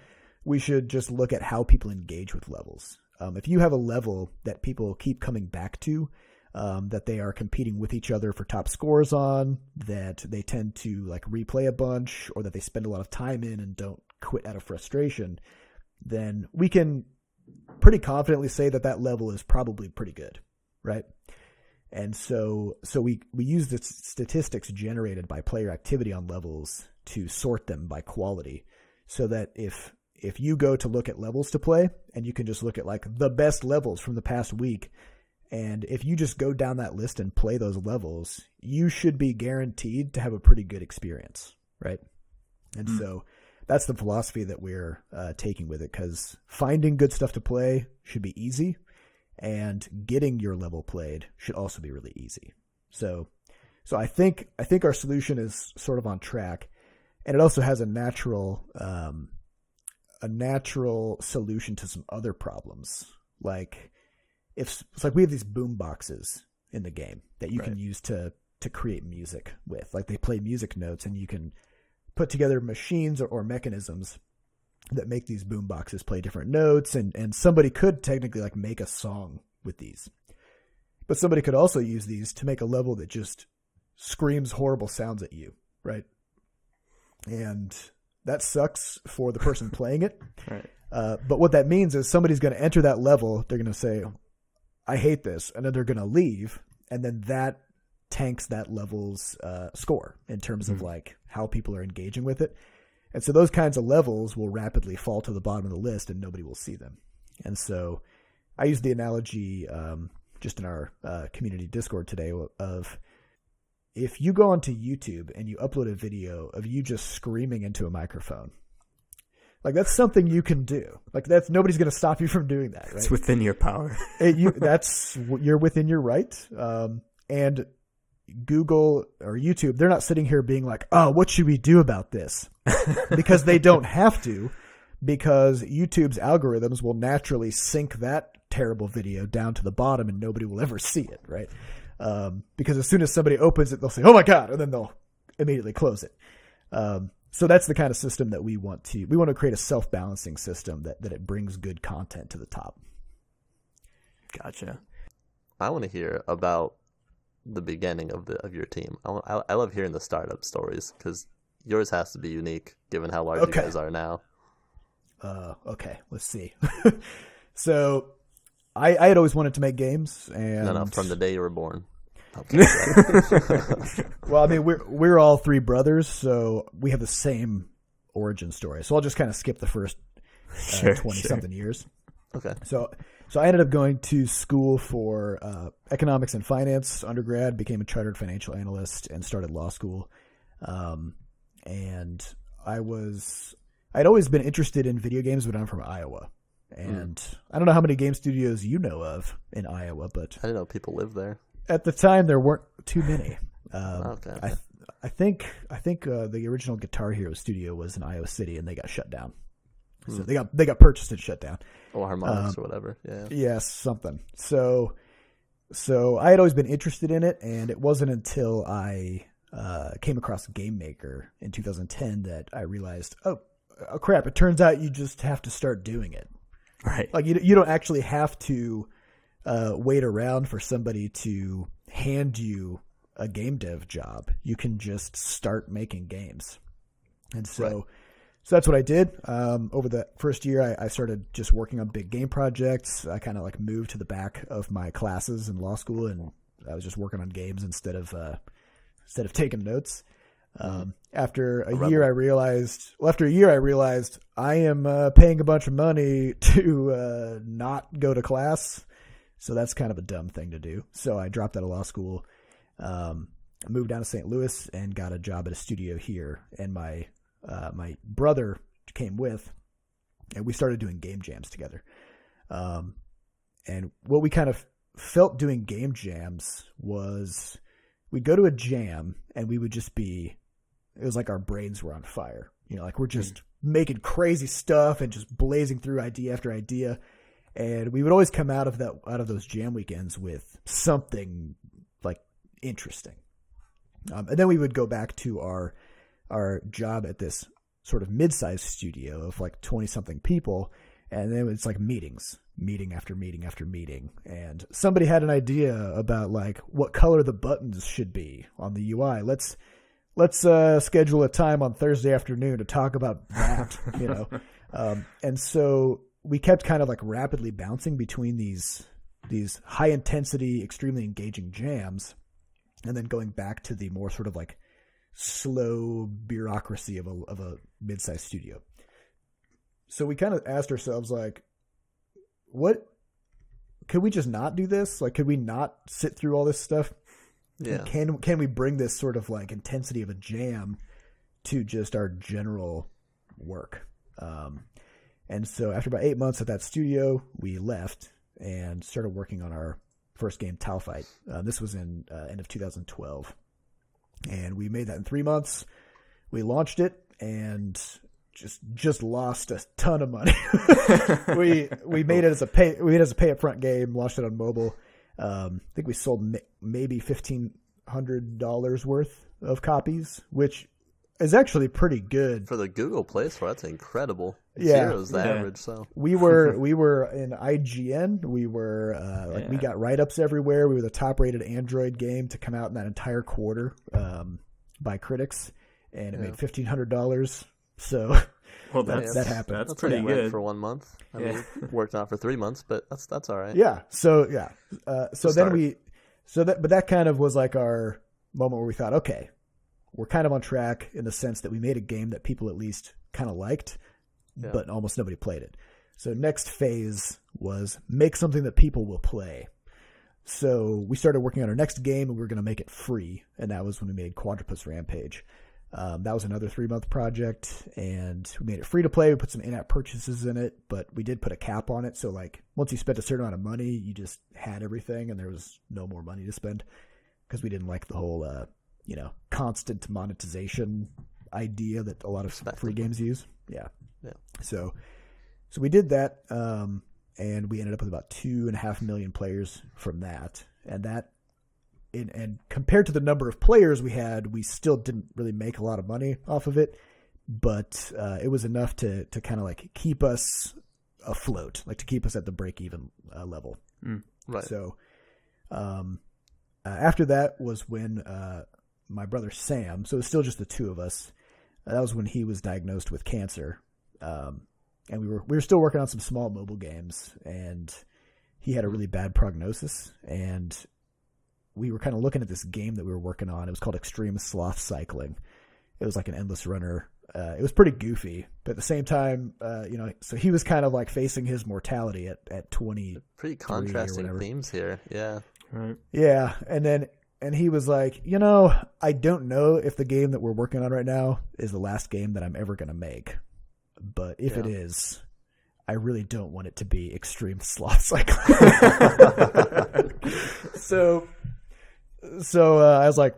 we should just look at how people engage with levels. If you have a level that people keep coming back to, that they are competing with each other for top scores on, that they tend to like replay a bunch, or that they spend a lot of time in and don't quit out of frustration, then we can pretty confidently say that that level is probably pretty good, right? And so we use the statistics generated by player activity on levels to sort them by quality, so that if you go to look at levels to play, and you can just look at like the best levels from the past week, and if you just go down that list and play those levels, you should be guaranteed to have a pretty good experience, right? And so that's the philosophy that we're taking with it, because finding good stuff to play should be easy, and getting your level played should also be really easy. So I think our solution is sort of on track, and it also has a natural solution to some other problems. Like it's like we have these boom boxes in the game that you can use to create music with. Like they play music notes, and you can put together machines or mechanisms that make these boom boxes play different notes, and somebody could technically like make a song with these. But somebody could also use these to make a level that just screams horrible sounds at you, right? And that sucks for the person playing it. Right. But what that means is somebody's going to enter that level, they're going to say, I hate this, and then they're going to leave, and then that tanks that level's score in terms of like how people are engaging with it. And so those kinds of levels will rapidly fall to the bottom of the list, and nobody will see them. And so I used the analogy just in our community Discord today of if you go onto YouTube and you upload a video of you just screaming into a microphone, like that's something you can do. Like nobody's going to stop you from doing that. Right? It's within your power. You're within your right. And Google or YouTube, they're not sitting here being like, oh, what should we do about this? Because they don't have to, because YouTube's algorithms will naturally sink that terrible video down to the bottom and nobody will ever see it, right? Because as soon as somebody opens it, they'll say, oh my God, and then they'll immediately close it. So that's the kind of system that we want to create a self-balancing system that it brings good content to the top. Gotcha. I want to hear about the beginning of your team. I love hearing the startup stories, because yours has to be unique given how large you guys are now. Okay, let's see. So I had always wanted to make games, and No, from the day you were born. Well, I mean, we're all three brothers, so we have the same origin story. So I'll just kind of skip the first 20-something years. Okay. So I ended up going to school for economics and finance undergrad, became a chartered financial analyst, and started law school. And I'd always been interested in video games, but I'm from Iowa. And I don't know how many game studios you know of in Iowa, but I didn't know people lived there. At the time, there weren't too many. Okay. I think the original Guitar Hero studio was in Iowa City, and they got shut down. So they got purchased and shut down. Or Harmonix or whatever. Yeah. Yes, something. So I had always been interested in it, and it wasn't until I came across Game Maker in 2010 that I realized, oh crap! It turns out you just have to start doing it. Right. Like you don't actually have to wait around for somebody to hand you a game dev job. You can just start making games. And so that's what I did. Over the first year, I started just working on big game projects. I kind of like moved to the back of my classes in law school, and I was just working on games instead of taking notes. After a year, I realized I am paying a bunch of money to not go to class. So that's kind of a dumb thing to do. So I dropped out of law school, moved down to St. Louis, and got a job at a studio here. And my brother came with, and we started doing game jams together. And what we kind of felt doing game jams was we'd go to a jam, and we would just be, it was like our brains were on fire. You know, like we're just making crazy stuff and just blazing through idea after idea. And we would always come out of those jam weekends with something like interesting. And then we would go back to our job at this sort of mid-sized studio of like 20-something people. And then it's like meetings meeting after meeting after meeting. And somebody had an idea about like what color the buttons should be on the UI. Let's schedule a time on Thursday afternoon to talk about that, you know. And so we kept kind of like rapidly bouncing between these high intensity, extremely engaging jams, and then going back to the more sort of like slow bureaucracy of a mid-sized studio. So we kind of asked ourselves like, what could we just not do this? Like, could we not sit through all this stuff? Yeah. Can we bring this sort of like intensity of a jam to just our general work? And so after about 8 months at that studio, we left and started working on our first game, Tau Fight. This was in end of 2012. And we made that in 3 months. We launched it and just lost a ton of money. we made it as a pay upfront game, launched it on mobile. I think we sold maybe $1,500 worth of copies, which is actually pretty good for the Google Play Store. That's incredible. Yeah, 0 is the average. So we were in IGN. We were we got write-ups everywhere. We were the top-rated Android game to come out in that entire quarter by critics, and it made $1,500. So well, that happened. That's pretty good for 1 month. I mean, worked on for 3 months, but that's all right. Yeah. So that kind of was like our moment where we thought, okay, we're kind of on track in the sense that we made a game that people at least kind of liked, but almost nobody played it. So next phase was make something that people will play. So we started working on our next game, and we were going to make it free, and that was when we made Quadrupus Rampage. That was another 3-month project, and we made it free to play. We put some in-app purchases in it, but we did put a cap on it. So like once you spent a certain amount of money, you just had everything, and there was no more money to spend because we didn't like the whole constant monetization idea that a lot of free games use. Yeah. So we did that, and we ended up with about 2.5 million players from that, and compared to the number of players we had, we still didn't really make a lot of money off of it, but it was enough to kind of like keep us afloat, like to keep us at the break-even level. Right. So after that was when my brother Sam, so it was still just the two of us, that was when he was diagnosed with cancer, and we were still working on some small mobile games, and he had a really bad prognosis, and we were kind of looking at this game that we were working on. It was called Extreme Sloth Cycling. It was like an endless runner. It was pretty goofy, but at the same time, so he was kind of like facing his mortality at 20. Pretty contrasting themes here. Yeah. Right. Yeah. And he was like, I don't know if the game that we're working on right now is the last game that I'm ever going to make, but if it is, I really don't want it to be Extreme Sloth Cycling. So I was like,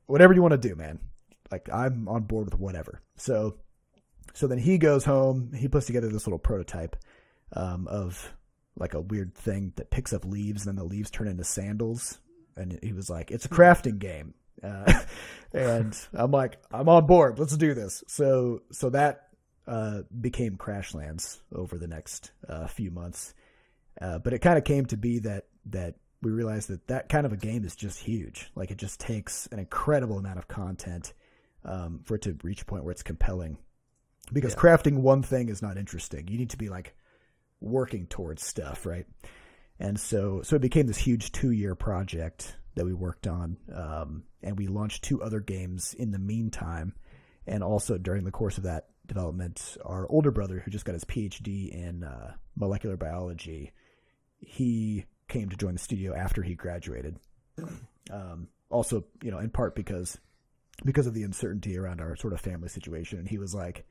whatever you want to do, man. Like, I'm on board with whatever. So then he goes home. He puts together this little prototype of like a weird thing that picks up leaves, and then the leaves turn into sandals. And he was like, it's a crafting game. And I'm like, I'm on board. Let's do this. So that became Crashlands over the next few months. But it kind of came to be that we realized that kind of a game is just huge. Like, it just takes an incredible amount of content for it to reach a point where it's compelling. Because crafting one thing is not interesting. You need to be like working towards stuff, right? And so it became this huge 2-year project that we worked on. And we launched 2 other games in the meantime. And also during the course of that development, our older brother, who just got his PhD in molecular biology, he came to join the studio after he graduated. Also, in part because of the uncertainty around our sort of family situation. And he was like,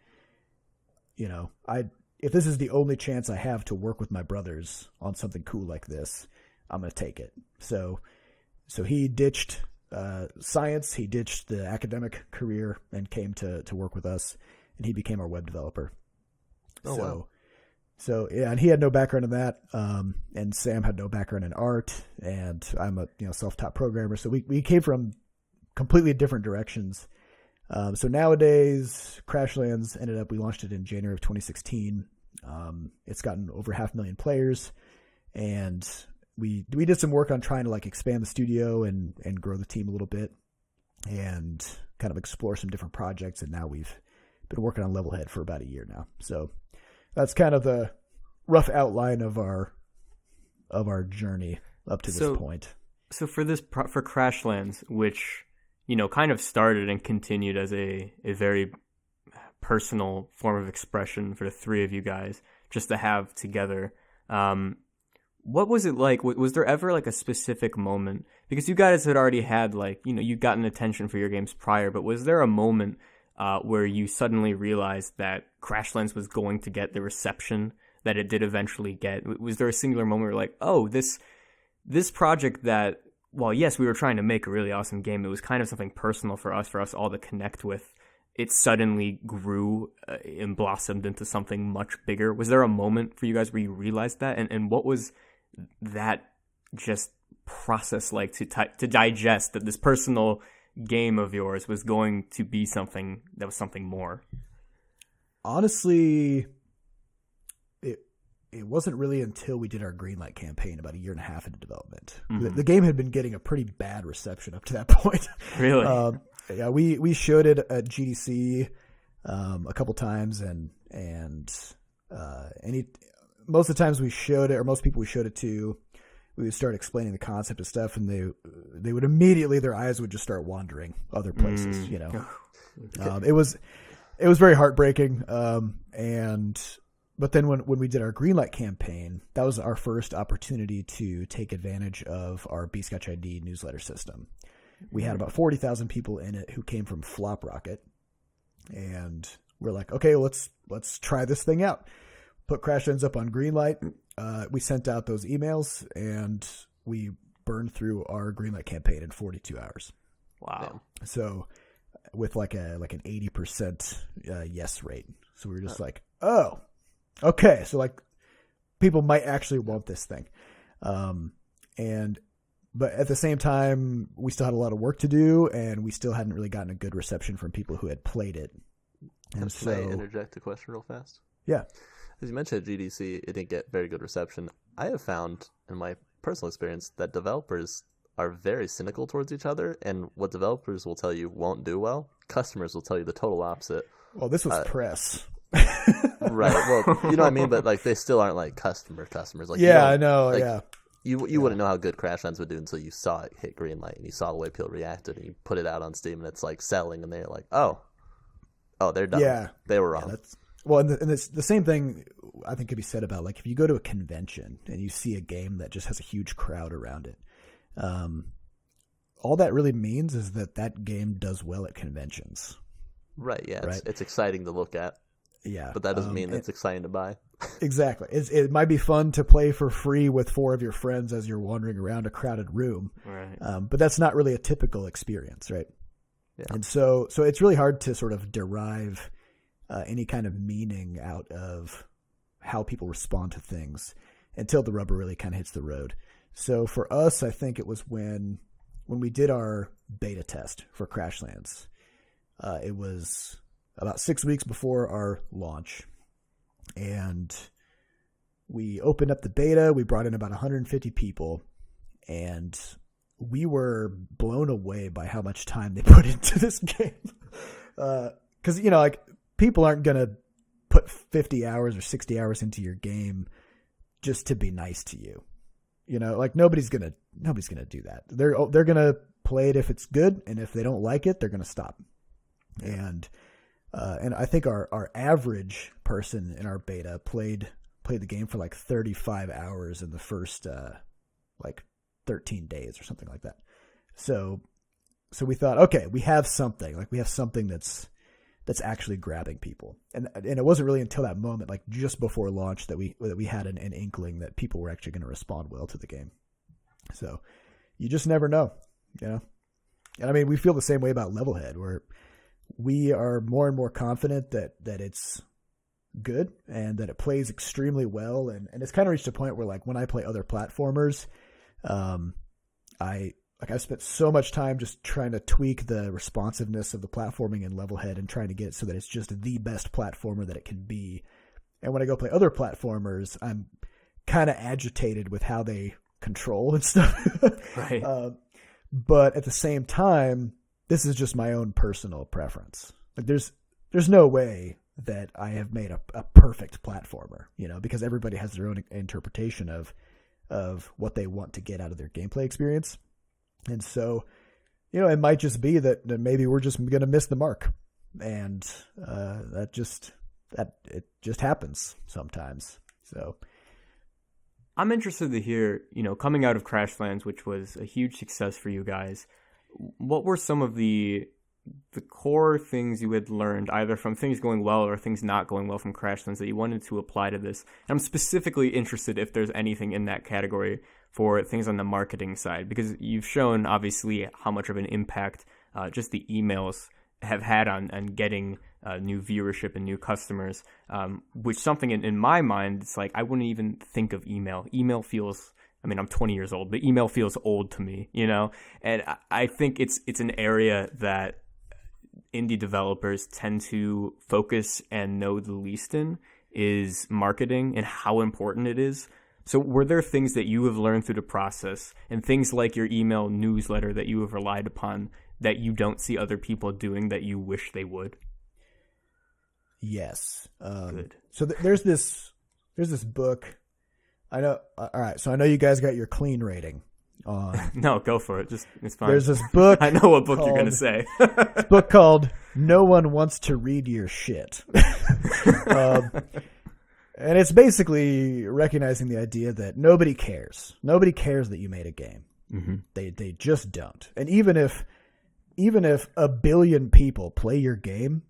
if this is the only chance I have to work with my brothers on something cool like this, I'm going to take it. So he ditched science, he ditched the academic career, and came to work with us, and he became our web developer. Wow. So yeah, and he had no background in that, and Sam had no background in art, and I'm a self-taught programmer. So we came from completely different directions. So nowadays, Crashlands we launched it in January of 2016. It's gotten over 500,000 players. and we did some work on trying to like expand the studio and grow the team a little bit and kind of explore some different projects. And now we've been working on Levelhead for about a year now. So that's kind of the rough outline of our journey up to this point. So for Crashlands, which, kind of started and continued as a very personal form of expression for the three of you guys just to have together, what was it like? Was there ever like a specific moment? Because you guys had already had you'd gotten attention for your games prior, but was there a moment where you suddenly realized that Crashlands was going to get the reception that it did eventually get? Was there a singular moment where you're like, oh, this project that, well, yes, we were trying to make a really awesome game. It was kind of something personal for us all to connect with. It suddenly grew and blossomed into something much bigger. Was there a moment for you guys where you realized that? And what was that just process like to digest that this personal game of yours was going to be something that was something more? Honestly, it wasn't really until we did our Greenlight campaign about a year and a half into development. Mm-hmm. The game had been getting a pretty bad reception up to that point. Really? Yeah, we showed it at GDC a couple times, and most of the times we showed it, or most people we showed it to, we would start explaining the concept of stuff, and they would immediately, their eyes would just start wandering other places. It was very heartbreaking. But then when we did our Greenlight campaign, that was our first opportunity to take advantage of our Butterscotch ID newsletter system. We had about 40,000 people in it who came from Flop Rocket, and we're like, okay, let's try this thing out. Put Crashlands up on Greenlight. We sent out those emails, and we burned through our Greenlight campaign in 42 hours. Wow! So with like an 80% yes rate. So we were just like, oh, okay. So like people might actually want this thing, But at the same time, we still had a lot of work to do, and we still hadn't really gotten a good reception from people who had played it. And Can I interject a question real fast? Yeah. As you mentioned at GDC, it didn't get very good reception. I have found, in my personal experience, that developers are very cynical towards each other, and what developers will tell you won't do well, customers will tell you the total opposite. Well, this was press. Right. Well, you know what I mean? But like, they still aren't like customers. Like, yeah, I know. Like, yeah. You wouldn't know how good Crashlands would do until you saw it hit Greenlight and you saw the way people reacted and you put it out on Steam and it's like selling and they're like, oh, they're done. Yeah, they were wrong. Yeah, and it's the same thing I think could be said about like if you go to a convention and you see a game that just has a huge crowd around it, all that really means is that game does well at conventions. Right. Yeah. Right? It's exciting to look at. Yeah, but that doesn't mean it's exciting to buy. Exactly. It might be fun to play for free with 4 of your friends as you're wandering around a crowded room. Right. But that's not really a typical experience, right? Yeah. And so it's really hard to sort of derive any kind of meaning out of how people respond to things until the rubber really kind of hits the road. So for us, I think it was when we did our beta test for Crashlands. It was about 6 weeks before our launch, and we opened up the beta. We brought in about 150 people, and we were blown away by how much time they put into this game. Because, like people aren't going to put 50 hours or 60 hours into your game just to be nice to you. Like nobody's going to do that. They're going to play it if it's good, and if they don't like it, they're going to stop. And I think our average person in our beta played the game for like 35 hours in the first 13 days or something like that. So we thought, okay, we have something that's actually grabbing people. And it wasn't really until that moment, like just before launch, that we had an inkling that people were actually going to respond well to the game. So you just never know, And I mean, we feel the same way about Levelhead, where we are more and more confident that it's good and that it plays extremely well. And it's kind of reached a point where, like, when I play other platformers, I've spent so much time just trying to tweak the responsiveness of the platforming in Levelhead and trying to get it so that it's just the best platformer that it can be. And when I go play other platformers, I'm kind of agitated with how they control and stuff. Right. But at the same time, this is just my own personal preference. Like there's no way that I have made a perfect platformer, because everybody has their own interpretation of what they want to get out of their gameplay experience. And so, it might just be that maybe we're just going to miss the mark. And it just happens sometimes. So I'm interested to hear, coming out of Crashlands, which was a huge success for you guys, what were some of the core things you had learned, either from things going well or things not going well from Crashlands, that you wanted to apply to this? And I'm specifically interested if there's anything in that category for things on the marketing side, because you've shown, obviously, how much of an impact just the emails have had on getting new viewership and new customers, which something in my mind, it's like I wouldn't even think of email. Email feels, I'm 20 years old, but email feels old to me, and I think it's an area that indie developers tend to focus and know the least in, is marketing and how important it is. So were there things that you have learned through the process, and things like your email newsletter that you have relied upon, that you don't see other people doing that you wish they would? Yes. Good. So there's this book. I know. All right. So I know you guys got your clean rating on. No, go for it. It's fine. There's this book. I know what book you're going to say. This book called "No One Wants to Read Your Shit," and it's basically recognizing the idea that nobody cares. Nobody cares that you made a game. Mm-hmm. They just don't. And even if 1 billion people play your game,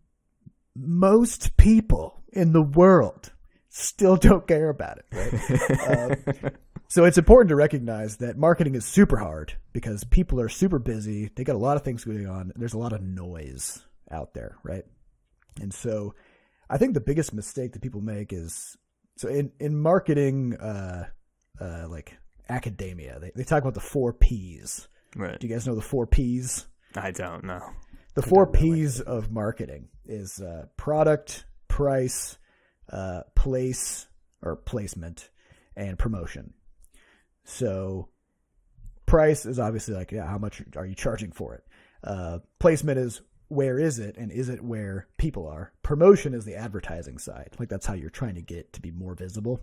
most people in the world still don't care about it. Right? So it's important to recognize that marketing is super hard because people are super busy. They got a lot of things going on. There's a lot of noise out there, right? And so I think the biggest mistake that people make is, so in marketing, like academia, they talk about the 4 Ps. Right. Do you guys know the 4 Ps? I don't know. The 4 Ps of marketing is product, price, place or placement, and promotion. So price is obviously like, how much are you charging for it? Placement is, where is it, and is it where people are? Promotion is the advertising side. Like that's how you're trying to get to be more visible.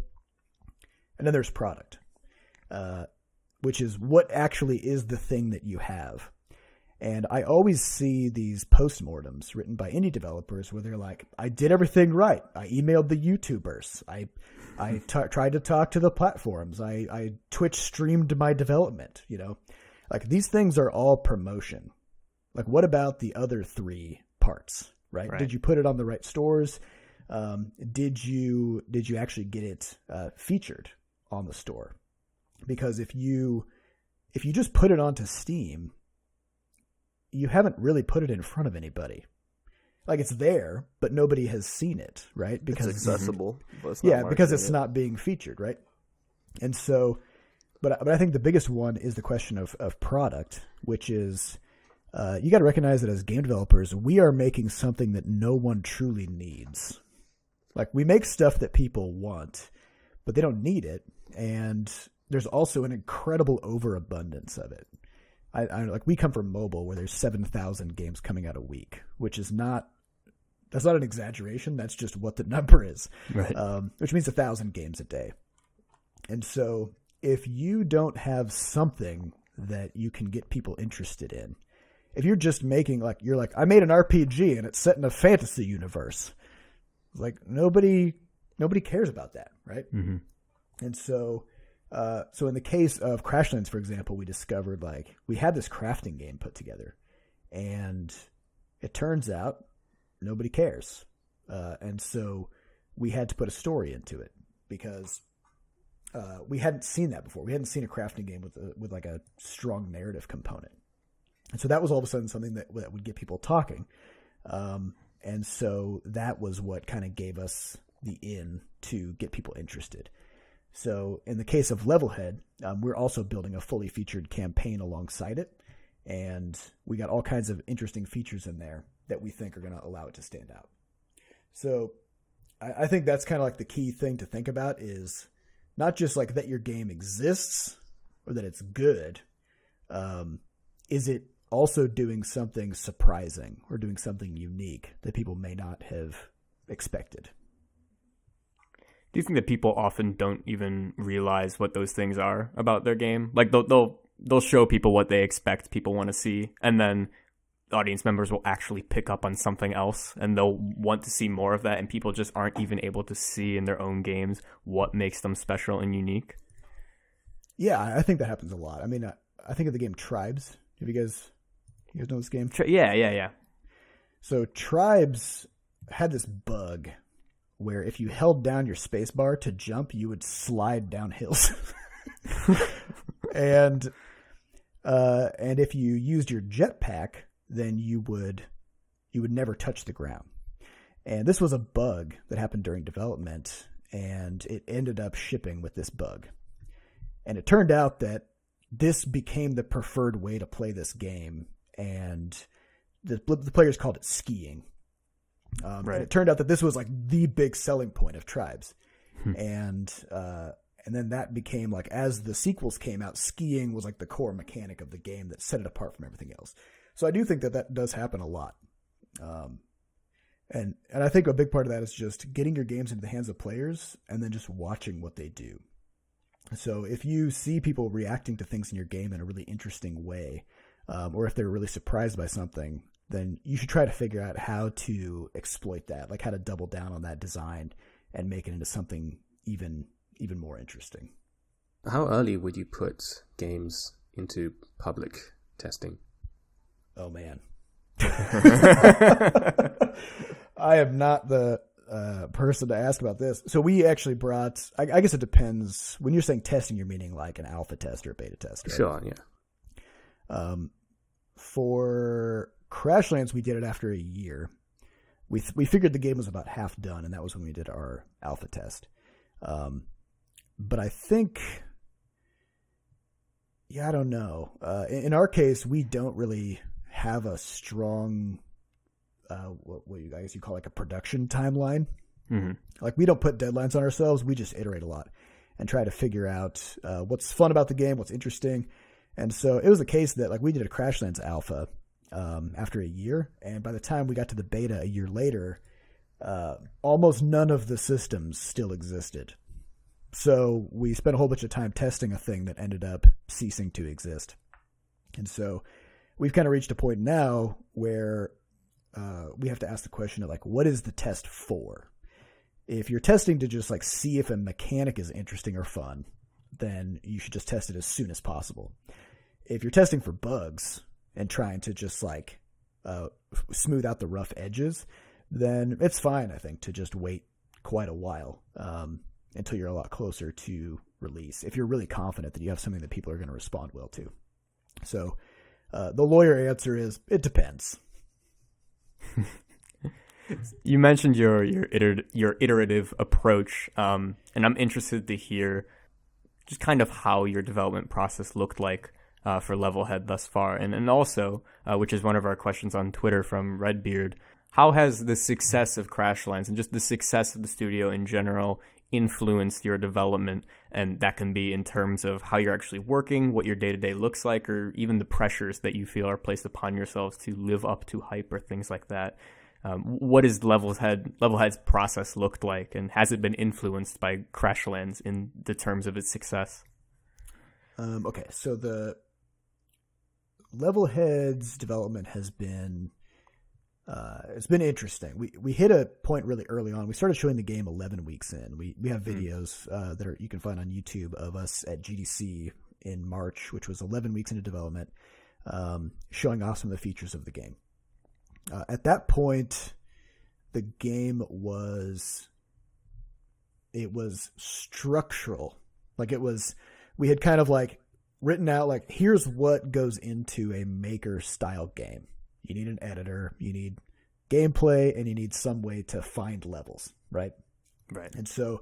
And then there's product, which is what actually is the thing that you have. And I always see these postmortems written by indie developers where they're like, I did everything right. I emailed the YouTubers. I tried to talk to the platforms. I Twitch streamed my development, Like these things are all promotion. Like what about the other 3 parts, right? Did you put it on the right stores? Did you actually get it featured on the store? Because if you just put it onto Steam, you haven't really put it in front of anybody. Like it's there, but nobody has seen it, right? Because it's accessible. But it's not because it's not being featured, right? And so, but I think the biggest one is the question of product, which is you got to recognize that as game developers, we are making something that no one truly needs. Like we make stuff that people want, but they don't need it, and there's also an incredible overabundance of it. I like we come from mobile where there's 7,000 games coming out a week, which is that's not an exaggeration. That's just what the number is, right? Which means 1,000 games a day. And so if you don't have something that you can get people interested in, if you're just making you're like, I made an RPG and it's set in a fantasy universe, like nobody cares about that, right? Mm-hmm. And so in the case of Crashlands, for example, we discovered we had this crafting game put together, and it turns out nobody cares. And so we had to put a story into it because we hadn't seen that before. We hadn't seen a crafting game with like a strong narrative component. And so that was all of a sudden something that would get people talking. And so that was what kind of gave us the in to get people interested. So in the case of Levelhead, we're also building a fully featured campaign alongside it. And we got all kinds of interesting features in there that we think are going to allow it to stand out. So I think that's kind of like the key thing to think about is not just like that your game exists or that it's good. Is it also doing something surprising or doing something unique that people may not have expected? Do you think that people often don't even realize what those things are about their game? Like they'll show people what they expect people want to see, and then audience members will actually pick up on something else, and they'll want to see more of that, and people just aren't even able to see in their own games what makes them special and unique. Yeah, I think that happens a lot. I mean, I think of the game Tribes. Have you guys know this game? Yeah. So Tribes had this bug where if you held down your space bar to jump, you would slide down hills. and if you used your jetpack, then you would never touch the ground. And this was a bug that happened during development, and it ended up shipping with this bug. And it turned out that this became the preferred way to play this game, and the players called it skiing. Right. And it turned out that this was like the big selling point of Tribes. And then that became like, as the sequels came out, skiing was like the core mechanic of the game that set it apart from everything else. So I do think that does happen a lot. And I think a big part of that is just getting your games into the hands of players and then just watching what they do. So if you see people reacting to things in your game in a really interesting way, or if they're really surprised by something, then you should try to figure out how to exploit that, like how to double down on that design and make it into something even more interesting. How early would you put games into public testing? Oh, man. I am not the person to ask about this. So we actually brought, I guess it depends. When you're saying testing, you're meaning like an alpha test or a beta test, right? Sure, yeah. For Crashlands, we did it after a year. We figured the game was about half done, and that was when we did our alpha test. But I think, I don't know. In our case, we don't really have a strong, what you guys call like a production timeline. Mm-hmm. Like we don't put deadlines on ourselves. We just iterate a lot and try to figure out what's fun about the game, what's interesting. And so it was the case that like we did a Crashlands alpha after a year, and by the time we got to the beta a year later, almost none of the systems still existed. So we spent a whole bunch of time testing a thing that ended up ceasing to exist. And so we've kind of reached a point now where we have to ask the question of like, what is the test for? If you're testing to just like see if a mechanic is interesting or fun, then you should just test it as soon as possible. If you're testing for bugs and trying to just like smooth out the rough edges, then it's fine, I think, to just wait quite a while until you're a lot closer to release, if you're really confident that you have something that people are going to respond well to. So the lawyer answer is, it depends. You mentioned your iterative approach, and I'm interested to hear just kind of how your development process looked like for Levelhead thus far. And also, which is one of our questions on Twitter from Redbeard, how has the success of Crashlands and just the success of the studio in general influenced your development? And that can be in terms of how you're actually working, what your day-to-day looks like, or even the pressures that you feel are placed upon yourselves to live up to hype or things like that. What has Levelhead's process looked like, and has it been influenced by Crashlands in the terms of its success? Okay, so the Levelhead's development has been it's been interesting. We hit a point really early on. We started showing the game 11 weeks in. We have videos that you can find on YouTube of us at GDC in March, which was 11 weeks into development, showing off some of the features of the game. At that point, the game was structural. Like we had kind of like written out like, here's what goes into a maker style game. You need an editor, you need gameplay, and you need some way to find levels, right? Right. And so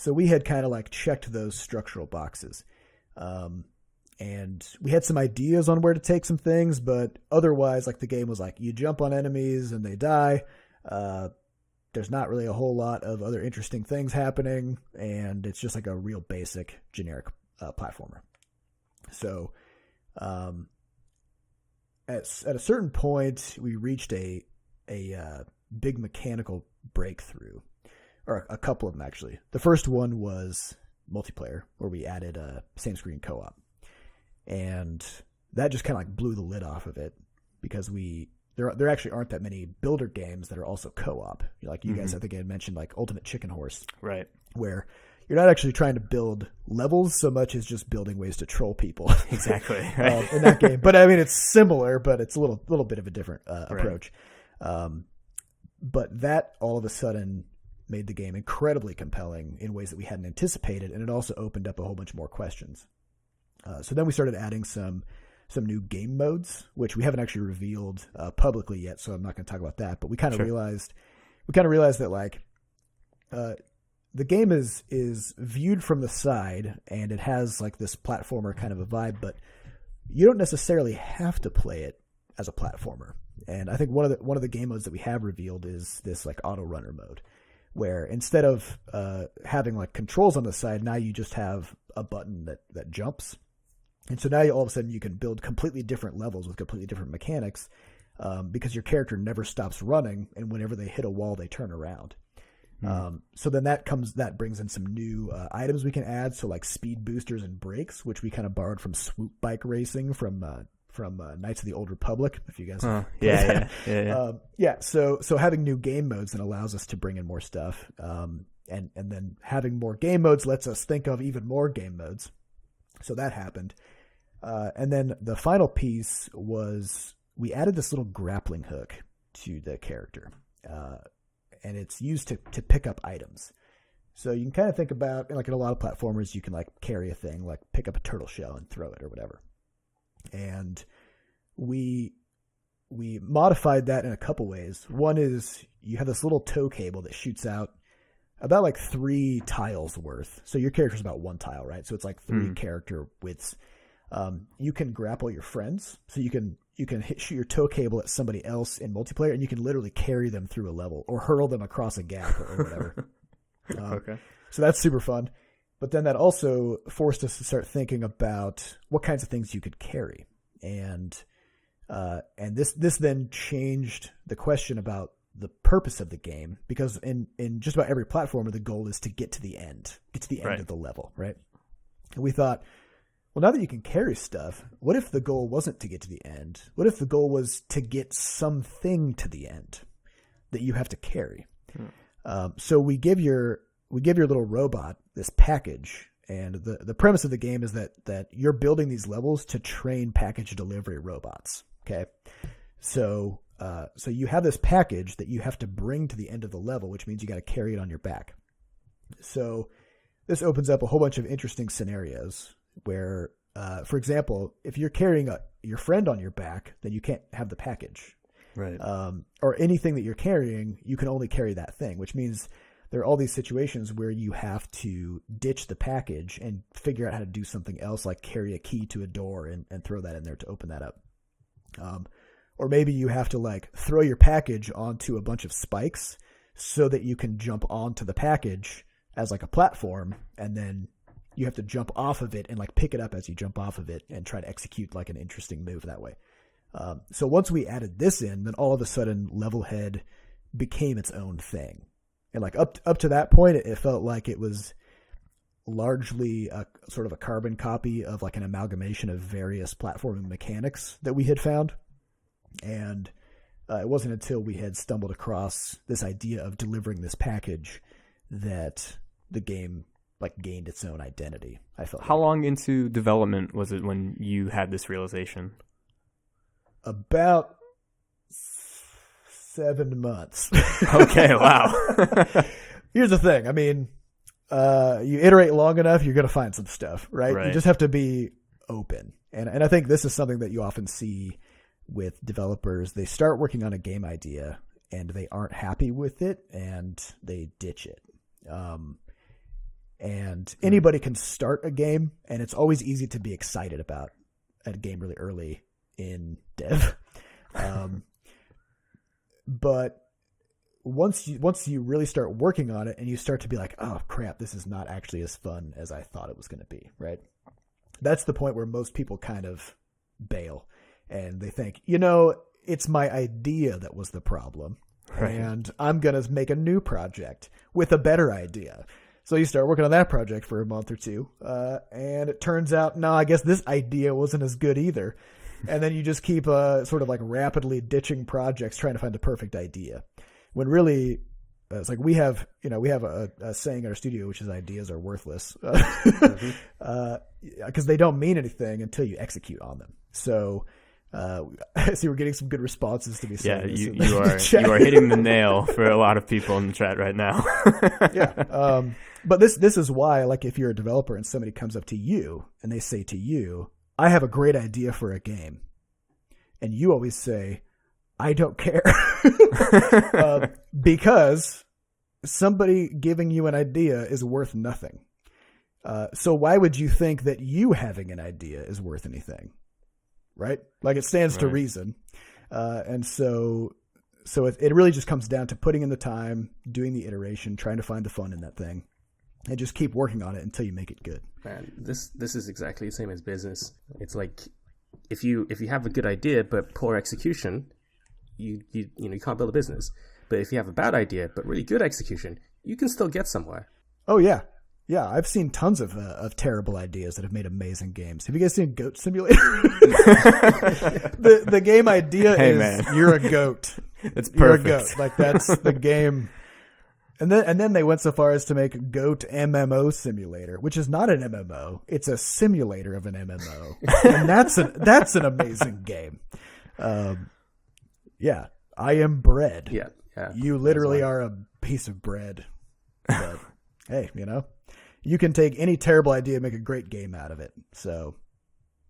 we had kind of like checked those structural boxes. And we had some ideas on where to take some things, but otherwise, like the game was like, you jump on enemies and they die. there's not really a whole lot of other interesting things happening, and it's just like a real basic generic platformer. So at a certain point, we reached a big mechanical breakthrough, or a couple of them actually. The first one was multiplayer, where we added a same screen co-op, and that just kind of like blew the lid off of it, because there actually aren't that many builder games that are also co-op. Like you guys, I think I had mentioned like Ultimate Chicken Horse, right? Where you're not actually trying to build levels so much as just building ways to troll people. Exactly. In that game. But I mean, it's similar, but it's a little bit of a different approach. But that all of a sudden made the game incredibly compelling in ways that we hadn't anticipated, and it also opened up a whole bunch more questions. So then we started adding some new game modes, which we haven't actually revealed publicly yet, so I'm not going to talk about that. But we kind of realized that like the game is viewed from the side, and it has like this platformer kind of a vibe, but you don't necessarily have to play it as a platformer. And I think one of the game modes that we have revealed is this like auto runner mode, where instead of having like controls on the side, now you just have a button that jumps. And so now all of a sudden you can build completely different levels with completely different mechanics, because your character never stops running, and whenever they hit a wall, they turn around. So then that brings in some new items we can add. So like speed boosters and brakes, which we kind of borrowed from swoop bike racing from Knights of the Old Republic. If you guys, yeah. So having new game modes then allows us to bring in more stuff, and then having more game modes lets us think of even more game modes. So that happened, and then the final piece was we added this little grappling hook to the character. And it's used to pick up items. So you can kind of think about, like in a lot of platformers, you can like carry a thing, like pick up a turtle shell and throw it or whatever. And we modified that in a couple ways. One is you have this little tow cable that shoots out about like 3 tiles worth. So your character's about 1 tile, right? So it's like 3 character widths. You can grapple your friends. So you can shoot your tow cable at somebody else in multiplayer, and you can literally carry them through a level or hurl them across a gap or whatever. Okay. So that's super fun. But then that also forced us to start thinking about what kinds of things you could carry. And this then changed the question about the purpose of the game, because in just about every platformer, the goal is to get to the end Right. of the level, right? And we thought, well, now that you can carry stuff, what if the goal wasn't to get to the end? What if the goal was to get something to the end that you have to carry? So we give your little robot this package, and the premise of the game is that you're building these levels to train package delivery robots. Okay, so you have this package that you have to bring to the end of the level, which means you got to carry it on your back. So this opens up a whole bunch of interesting scenarios where, for example, if you're carrying your friend on your back, then you can't have the package. Right. Or anything that you're carrying, you can only carry that thing, which means there are all these situations where you have to ditch the package and figure out how to do something else, like carry a key to a door and throw that in there to open that up. Or maybe you have to like throw your package onto a bunch of spikes so that you can jump onto the package as like a platform, and then you have to jump off of it and like pick it up as you jump off of it and try to execute like an interesting move that way. So once we added this in, then all of a sudden Levelhead became its own thing. And like up to that point, it felt like it was largely a sort of a carbon copy of like an amalgamation of various platforming mechanics that we had found. And it wasn't until we had stumbled across this idea of delivering this package that the game like gained its own identity. I felt. How long into development was it when you had this realization? About 7 months. Okay, wow. Here's the thing. I mean, you iterate long enough, you're going to find some stuff, right? You just have to be open. And I think this is something that you often see with developers. They start working on a game idea and they aren't happy with it and they ditch it. And anybody can start a game, and it's always easy to be excited about a game really early in dev. But once you really start working on it and you start to be like, oh crap, this is not actually as fun as I thought it was going to be, right? That's the point where most people kind of bail and they think, it's my idea that was the problem. Right. And I'm going to make a new project with a better idea. So you start working on that project for a month or two. And it turns out, no, I guess this idea wasn't as good either. And then you just keep sort of like rapidly ditching projects trying to find the perfect idea. When really, it's like we have a saying in our studio, which is ideas are worthless, because they don't mean anything until you execute on them. So I see we're getting some good responses to me saying this. You are hitting the nail for a lot of people in the chat right now. Yeah. But this is why, like, if you're a developer and somebody comes up to you and they say to you, I have a great idea for a game. And you always say, I don't care. Because somebody giving you an idea is worth nothing. So why would you think that you having an idea is worth anything? Right? Like, it stands to reason. And so it really just comes down to putting in the time, doing the iteration, trying to find the fun in that thing, and just keep working on it until you make it good. Man, this is exactly the same as business. It's like if you have a good idea but poor execution, you can't build a business. But if you have a bad idea but really good execution, you can still get somewhere. Oh yeah. Yeah, I've seen tons of terrible ideas that have made amazing games. Have you guys seen Goat Simulator? the game idea is man. You're a goat. It's perfect. You're a goat. Like, that's the game. And then they went so far as to make Goat MMO Simulator, which is not an MMO. It's a simulator of an MMO, and that's an amazing game. Yeah, I am bread. Yeah. You literally are a piece of bread. But hey, you can take any terrible idea and make a great game out of it. So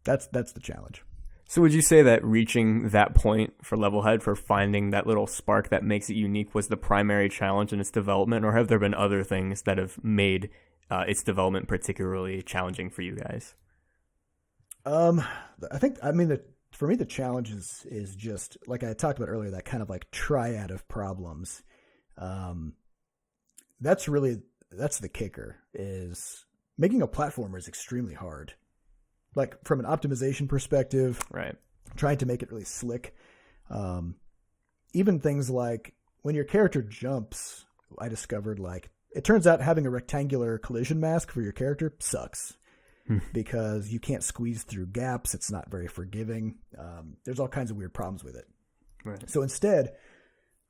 that's the challenge. So would you say that reaching that point for Levelhead, for finding that little spark that makes it unique, was the primary challenge in its development, or have there been other things that have made its development particularly challenging for you guys? For me, the challenge is just, like I talked about earlier, that kind of like triad of problems. That's the kicker, is making a platformer is extremely hard. Like, from an optimization perspective, right? Trying to make it really slick. Even things like when your character jumps, I discovered, like, it turns out having a rectangular collision mask for your character sucks because you can't squeeze through gaps. It's not very forgiving. There's all kinds of weird problems with it. Right. So instead,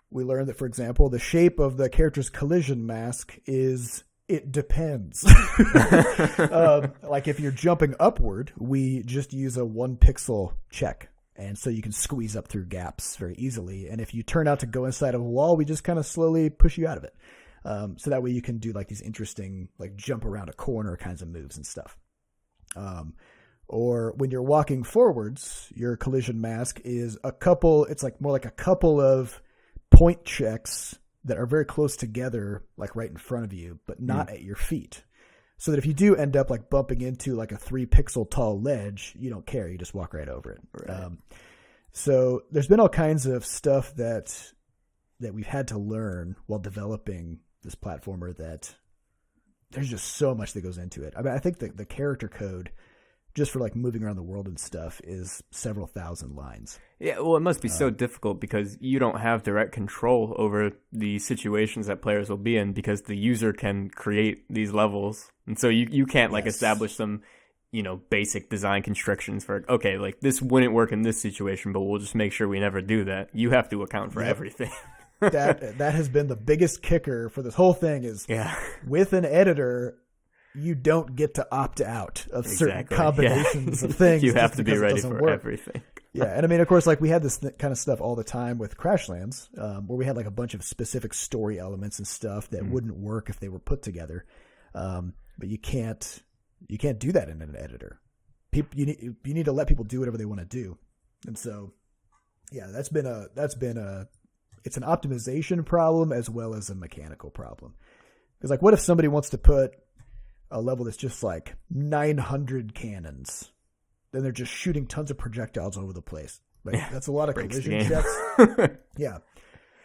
we learned that, for example, the shape of the character's collision mask it depends. Like, if you're jumping upward, we just use a 1 pixel check. And so you can squeeze up through gaps very easily. And if you turn out to go inside of a wall, we just kind of slowly push you out of it. So that way you can do like these interesting, like, jump around a corner kinds of moves and stuff. Or when you're walking forwards, your collision mask is it's like more like a couple of point checks that are very close together, like right in front of you, but not at your feet. So that if you do end up like bumping into like a 3 pixel tall ledge, you don't care. You just walk right over it. Right. So there's been all kinds of stuff that we've had to learn while developing this platformer, that there's just so much that goes into it. I mean, I think the character code, just for like moving around the world and stuff, is several thousand lines. Yeah, well, it must be so difficult because you don't have direct control over the situations that players will be in, because the user can create these levels. And so you can't like establish some, basic design constrictions for, okay, like this wouldn't work in this situation, but we'll just make sure we never do that. You have to account for everything. That has been the biggest kicker for this whole thing, is with an editor, you don't get to opt out of certain combinations of things. You have to be ready for everything. Yeah, and I mean, of course, like, we had this kind of stuff all the time with Crashlands, where we had like a bunch of specific story elements and stuff that wouldn't work if they were put together. But you can't do that in an editor. You need to let people do whatever they want to do. And so, yeah, it's an optimization problem as well as a mechanical problem. Because, like, what if somebody wants to put a level that's just like 900 cannons? Then they're just shooting tons of projectiles all over the place. Like, that's a lot of collision checks. Yeah.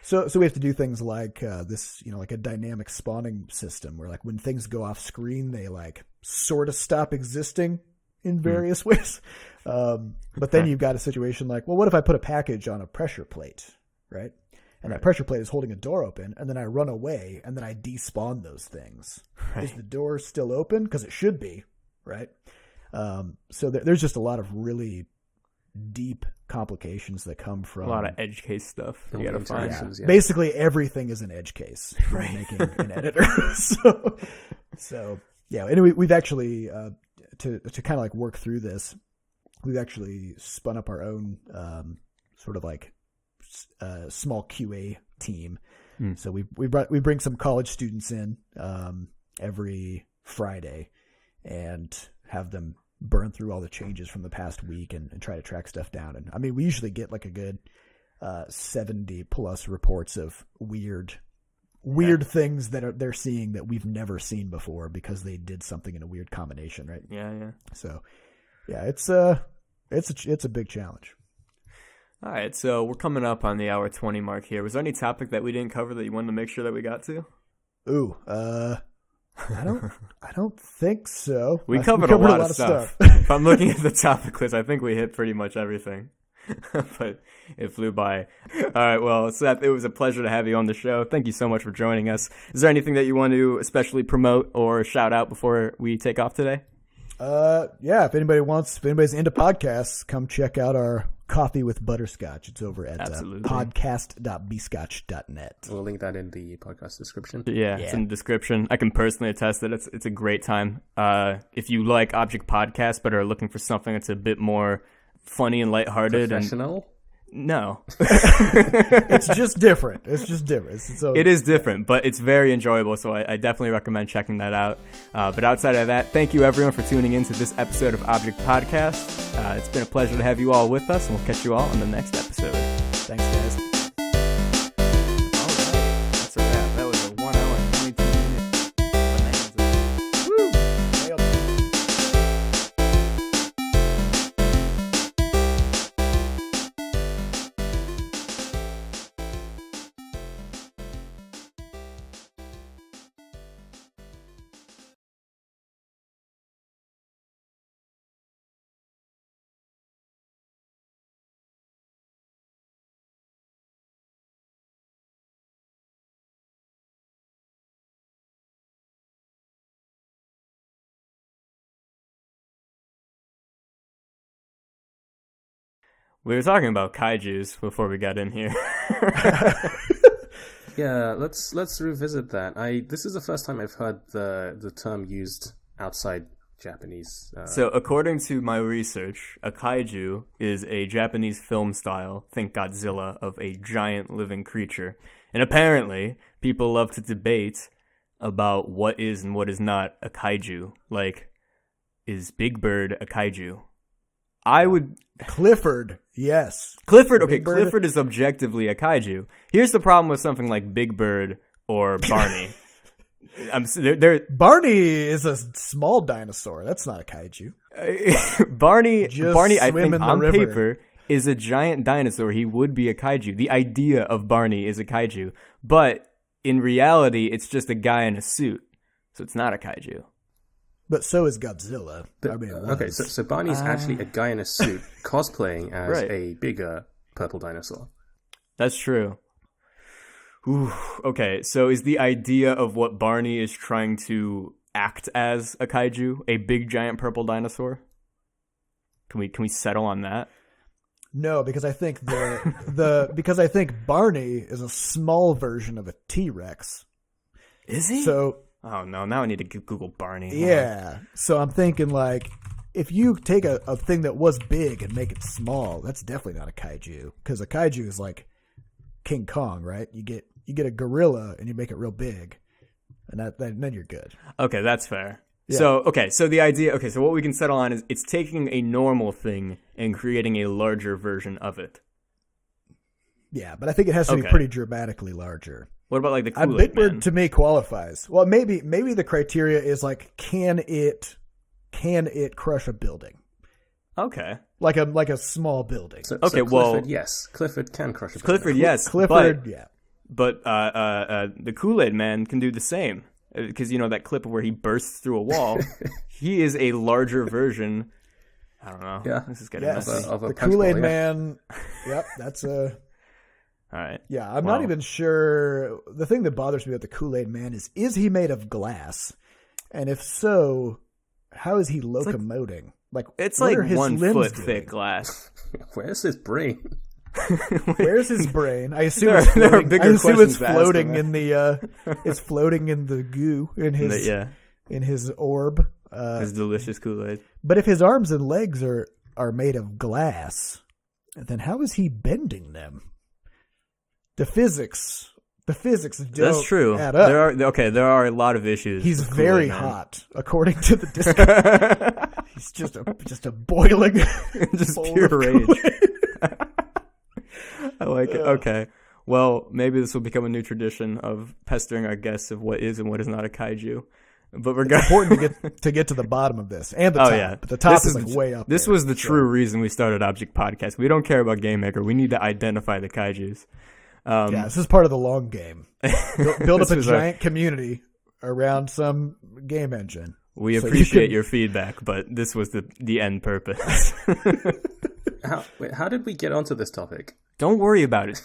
So we have to do things like this, like a dynamic spawning system where like when things go off screen, they like sort of stop existing in various ways. But then you've got a situation like, well, what if I put a package on a pressure plate, right? And that pressure plate is holding a door open, and then I run away, and then I despawn those things. Right. Is the door still open? Because it should be, right? So there's just a lot of really deep complications that come from a lot of edge case stuff you gotta find. Yeah. Basically, everything is an edge case for making an editor. so yeah. And we've actually to kind of like work through this, we've actually spun up our own sort of like small QA team. So we bring some college students in every Friday and have them burn through all the changes from the past week and try to track stuff down. And I mean, we usually get like a good 70 plus reports of weird things that they're seeing that we've never seen before because they did something in a weird combination, right? Yeah. So yeah, it's a big challenge. All right, so we're coming up on the hour 20 mark here. Was there any topic that we didn't cover that you wanted to make sure that we got to? Ooh, I don't think so. We covered a lot of stuff. If I'm looking at the topic list, I think we hit pretty much everything. But it flew by. All right, well, Seth, it was a pleasure to have you on the show. Thank you so much for joining us. Is there anything that you want to especially promote or shout out before we take off today? Yeah, if anybody's into podcasts, come check out our Coffee with Butterscotch. It's over at podcast.bscotch.net. We'll link that in the podcast description. Yeah, it's in the description. I can personally attest that it's a great time. If you like Object Podcasts but are looking for something that's a bit more funny and lighthearted. Professional? No. It's just different. It is different, but it's very enjoyable, so I definitely recommend checking that out. But outside of that, thank you everyone for tuning in to this episode of Object Podcast. It's been a pleasure to have you all with us, and we'll catch you all on the next episode. Thanks, guys. All right. That's a wrap. That was a 1 hour and 22 minute bonanza. Woo! Nailed it. We were talking about kaijus before we got in here. Yeah, let's revisit that. This is the first time I've heard the term used outside Japanese. So according to my research, a kaiju is a Japanese film style, think Godzilla, of a giant living creature. And apparently, people love to debate about what is and what is not a kaiju. Like, is Big Bird a kaiju? I would... Clifford, yes. Clifford is objectively a kaiju. Here's the problem with something like Big Bird or Barney. Barney is a small dinosaur. That's not a kaiju. Barney, I swim think, in the on river. paper, is a giant dinosaur. He would be a kaiju. The idea of Barney is a kaiju. But in reality, it's just a guy in a suit. So it's not a kaiju. But so is Godzilla. Okay, so Barney's actually a guy in a suit cosplaying as a bigger purple dinosaur. That's true. Ooh, okay, so is the idea of what Barney is trying to act as a kaiju a big giant purple dinosaur? Can we settle on that? No, because I think because I think Barney is a small version of a T-Rex. Is he? So. Oh, no, now I need to Google Barney. Yeah. So I'm thinking, like, if you take a thing that was big and make it small, that's definitely not a kaiju. Because a kaiju is like King Kong, right? You get a gorilla and you make it real big, and then you're good. Okay, that's fair. Yeah. So the idea, so what we can settle on is it's taking a normal thing and creating a larger version of it. Yeah, but I think it has to be pretty dramatically larger. What about like the Kool-Aid Big Bird Man? to me qualifies. Well, maybe the criteria is like, can it crush a building? Okay. Like a small building. So Clifford, yes. Clifford can crush a building. Clifford, yes. Clifford, yeah. But the Kool-Aid Man can do the same. Because, that clip where he bursts through a wall, he is a larger version. I don't know. Yeah. This is getting Yes, messy. the Kool-Aid Man. Yep, that's a... All right. Yeah, I'm not even sure. The thing that bothers me about the Kool-Aid Man is he made of glass? And if so, how is he locomoting? It's what like are his 1 limbs foot doing? thick glass. Where's his brain? Where's his brain? I assume there are bigger it's questions to ask floating than in the it's floating in the goo in his in his orb. His delicious Kool-Aid. But if his arms and legs are made of glass, then how is he bending them? The physics don't That's true. add up. There are a lot of issues. He's with very Kool-Aid Man. hot, according to the disc. He's just a boiling, Just bowl pure of rage. Kool-Aid. I like it. Okay. Well, maybe this will become a new tradition of pestering our guests of what is and what is not a kaiju. But we're It's important to get to the bottom of this and the top. yeah. But the top This is is way up. This there, was the true reason we started Object Podcast. We don't care about Game Maker. We need to identify the kaijus. Yeah, this is part of the long game. Build up This a was giant community around some game engine. We So you appreciate can- your feedback, but this was the end purpose. How did we get onto this topic? Don't worry about it.